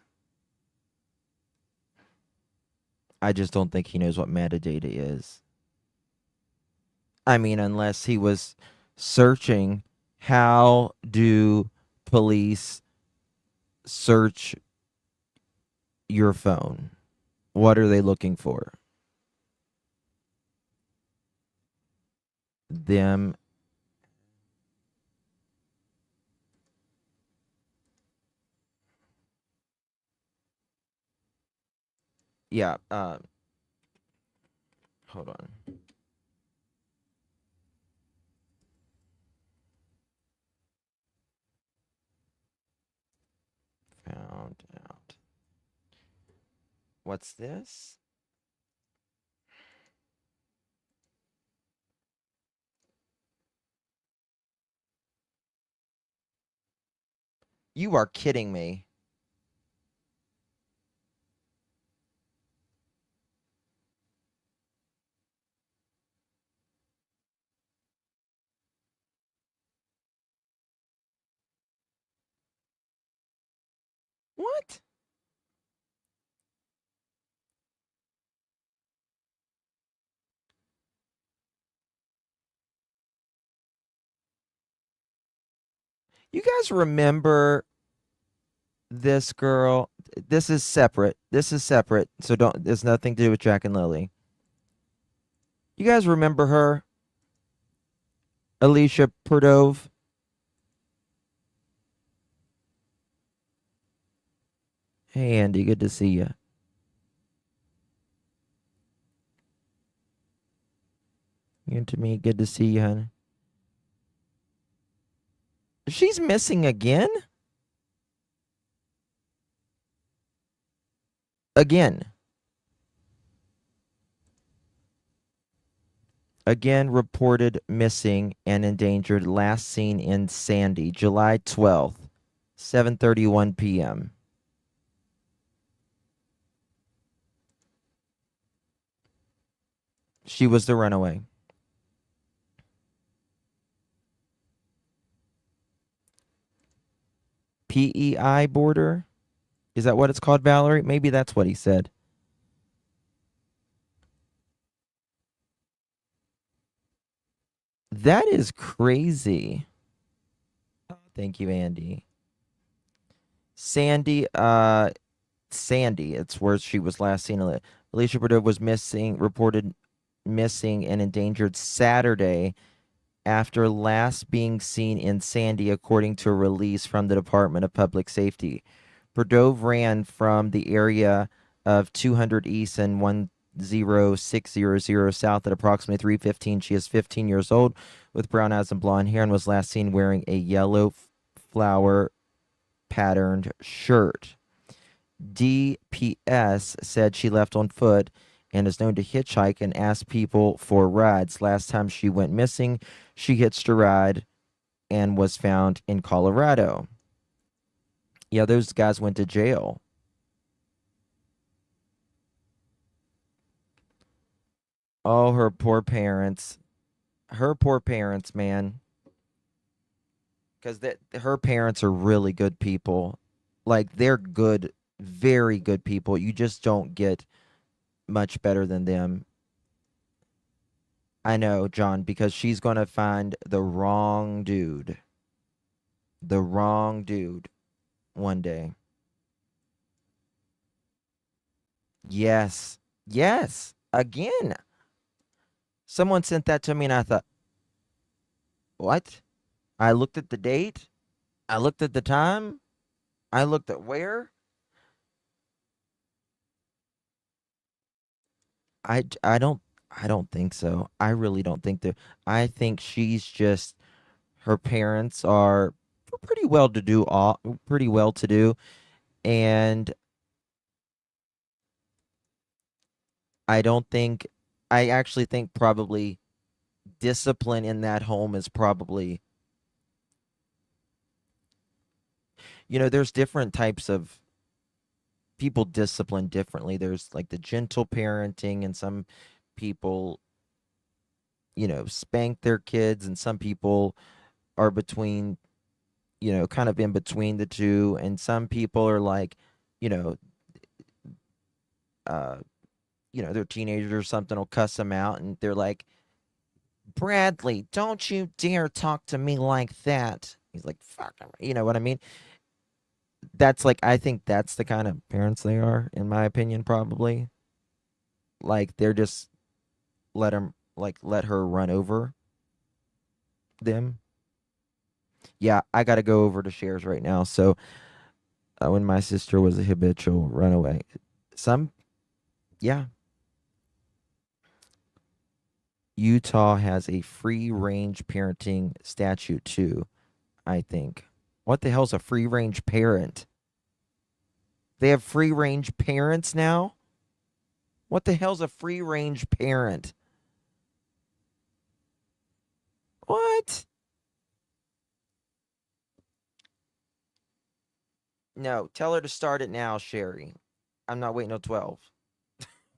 I just don't think he knows what metadata is. I mean, unless he was searching, how do police search your phone? What are they looking for? Them. Yeah. Hold on. Found out. What's this? You are kidding me. What? You guys remember this girl? This is separate. This is separate. So there's nothing to do with Jack and Lily. You guys remember her? Alicia Perdove? Hey, Andy. Good to see you. Good to me. Good to see you, honey. She's missing again? Again. Again reported missing and endangered. Last seen in Sandy, July 12th, 7:31 p.m. She was the runaway. PEI border? Is that what it's called, Valerie? Maybe that's what he said. That is crazy. Thank you, Andy. Sandy, it's where she was last seen. Alicia Bordeaux was reported missing and endangered Saturday after last being seen in Sandy, according to a release from the Department of Public Safety. Bordeaux ran from the area of 200 East and 10600 South at approximately 3:15. She is 15 years old with brown eyes and blonde hair and was last seen wearing a yellow flower patterned shirt. DPS said she left on foot and is known to hitchhike and ask people for rides. Last time she went missing, she hitched a ride and was found in Colorado. Yeah, those guys went to jail. Oh, her poor parents. Her poor parents, man. Because her parents are really good people. Like, they're good, very good people. You just don't get much better than them. I know, John, because she's going to find the wrong dude. The wrong dude one day. Yes. Yes. Again. Someone sent that to me and I thought, what? I looked at the date. I looked at the time. I looked at where. I don't I don't think so. I really don't think that. I think she's just, her parents are pretty well to do, and I don't think, I actually think probably discipline in that home is probably, there's different types of people discipline differently. There's like the gentle parenting, and some people, spank their kids, and some people are between, kind of in between the two, and some people are like, you know, uh, they're teenagers or something, will cuss them out, and they're like, Bradley, don't you dare talk to me like that. He's like, fuck, you know what I mean? That's like, I think that's the kind of parents they are, in my opinion, probably. Like, they're just let her run over them. Yeah, I got to go over to shares right now. So, when my sister was a habitual runaway, yeah. Utah has a free range parenting statute too, I think. What the hell's a free range parent? They have free range parents now? What the hell's a free range parent? What? No, tell her to start it now, Sherry. I'm not waiting till 12.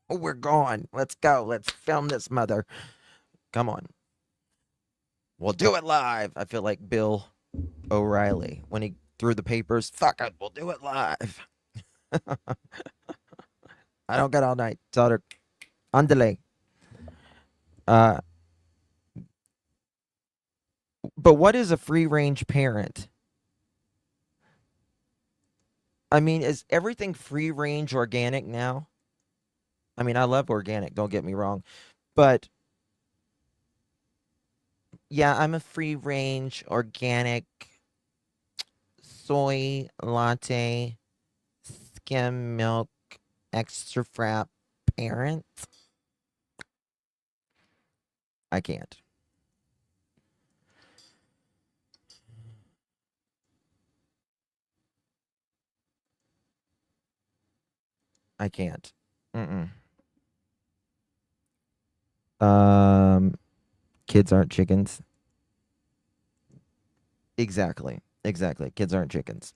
Oh, we're gone. Let's go. Let's film this, mother. Come on. We'll do it live. I feel like Bill O'Reilly when he threw the papers. Fuck it. We'll do it live. I don't got all night. Tell her. Andale. But what is a free range parent? I mean, is everything free range organic now? I mean, I love organic, don't get me wrong. But yeah, I'm a free range organic soy latte skim milk extra frap parent. I can't. I can't. Kids aren't chickens. Exactly. Kids aren't chickens.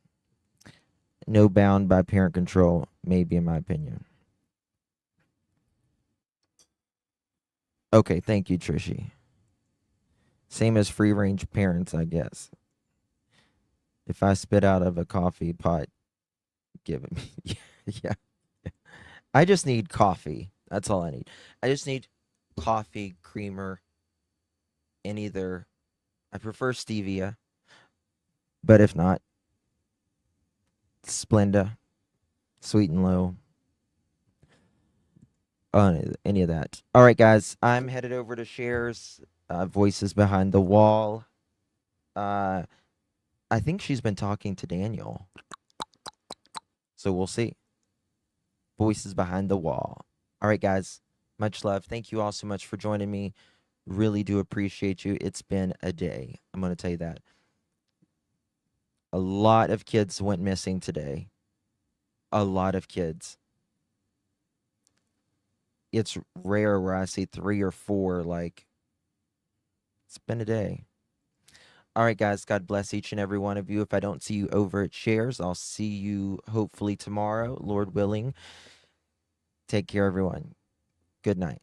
No bound by parent control, maybe, in my opinion. Okay, thank you, Trishy. Same as free range parents, I guess. If I spit out of a coffee pot, give it me. Yeah. I just need coffee. That's all I need. I just need coffee, creamer, and either, I prefer stevia, but if not, Splenda, Sweet and Low, any of that. All right, guys, I'm headed over to shares. Voices behind the wall. I think she's been talking to Daniel, so we'll see. Voices behind the wall. All right, guys, much love. Thank you all so much for joining me. Really do appreciate you. It's been a day. I'm going to tell you that. A lot of kids went missing today. A lot of kids. It's rare where I see 3 or 4. Like, it's been a day. All right, guys. God bless each and every one of you. If I don't see you over at shares, I'll see you hopefully tomorrow, Lord willing. Take care, everyone. Good night.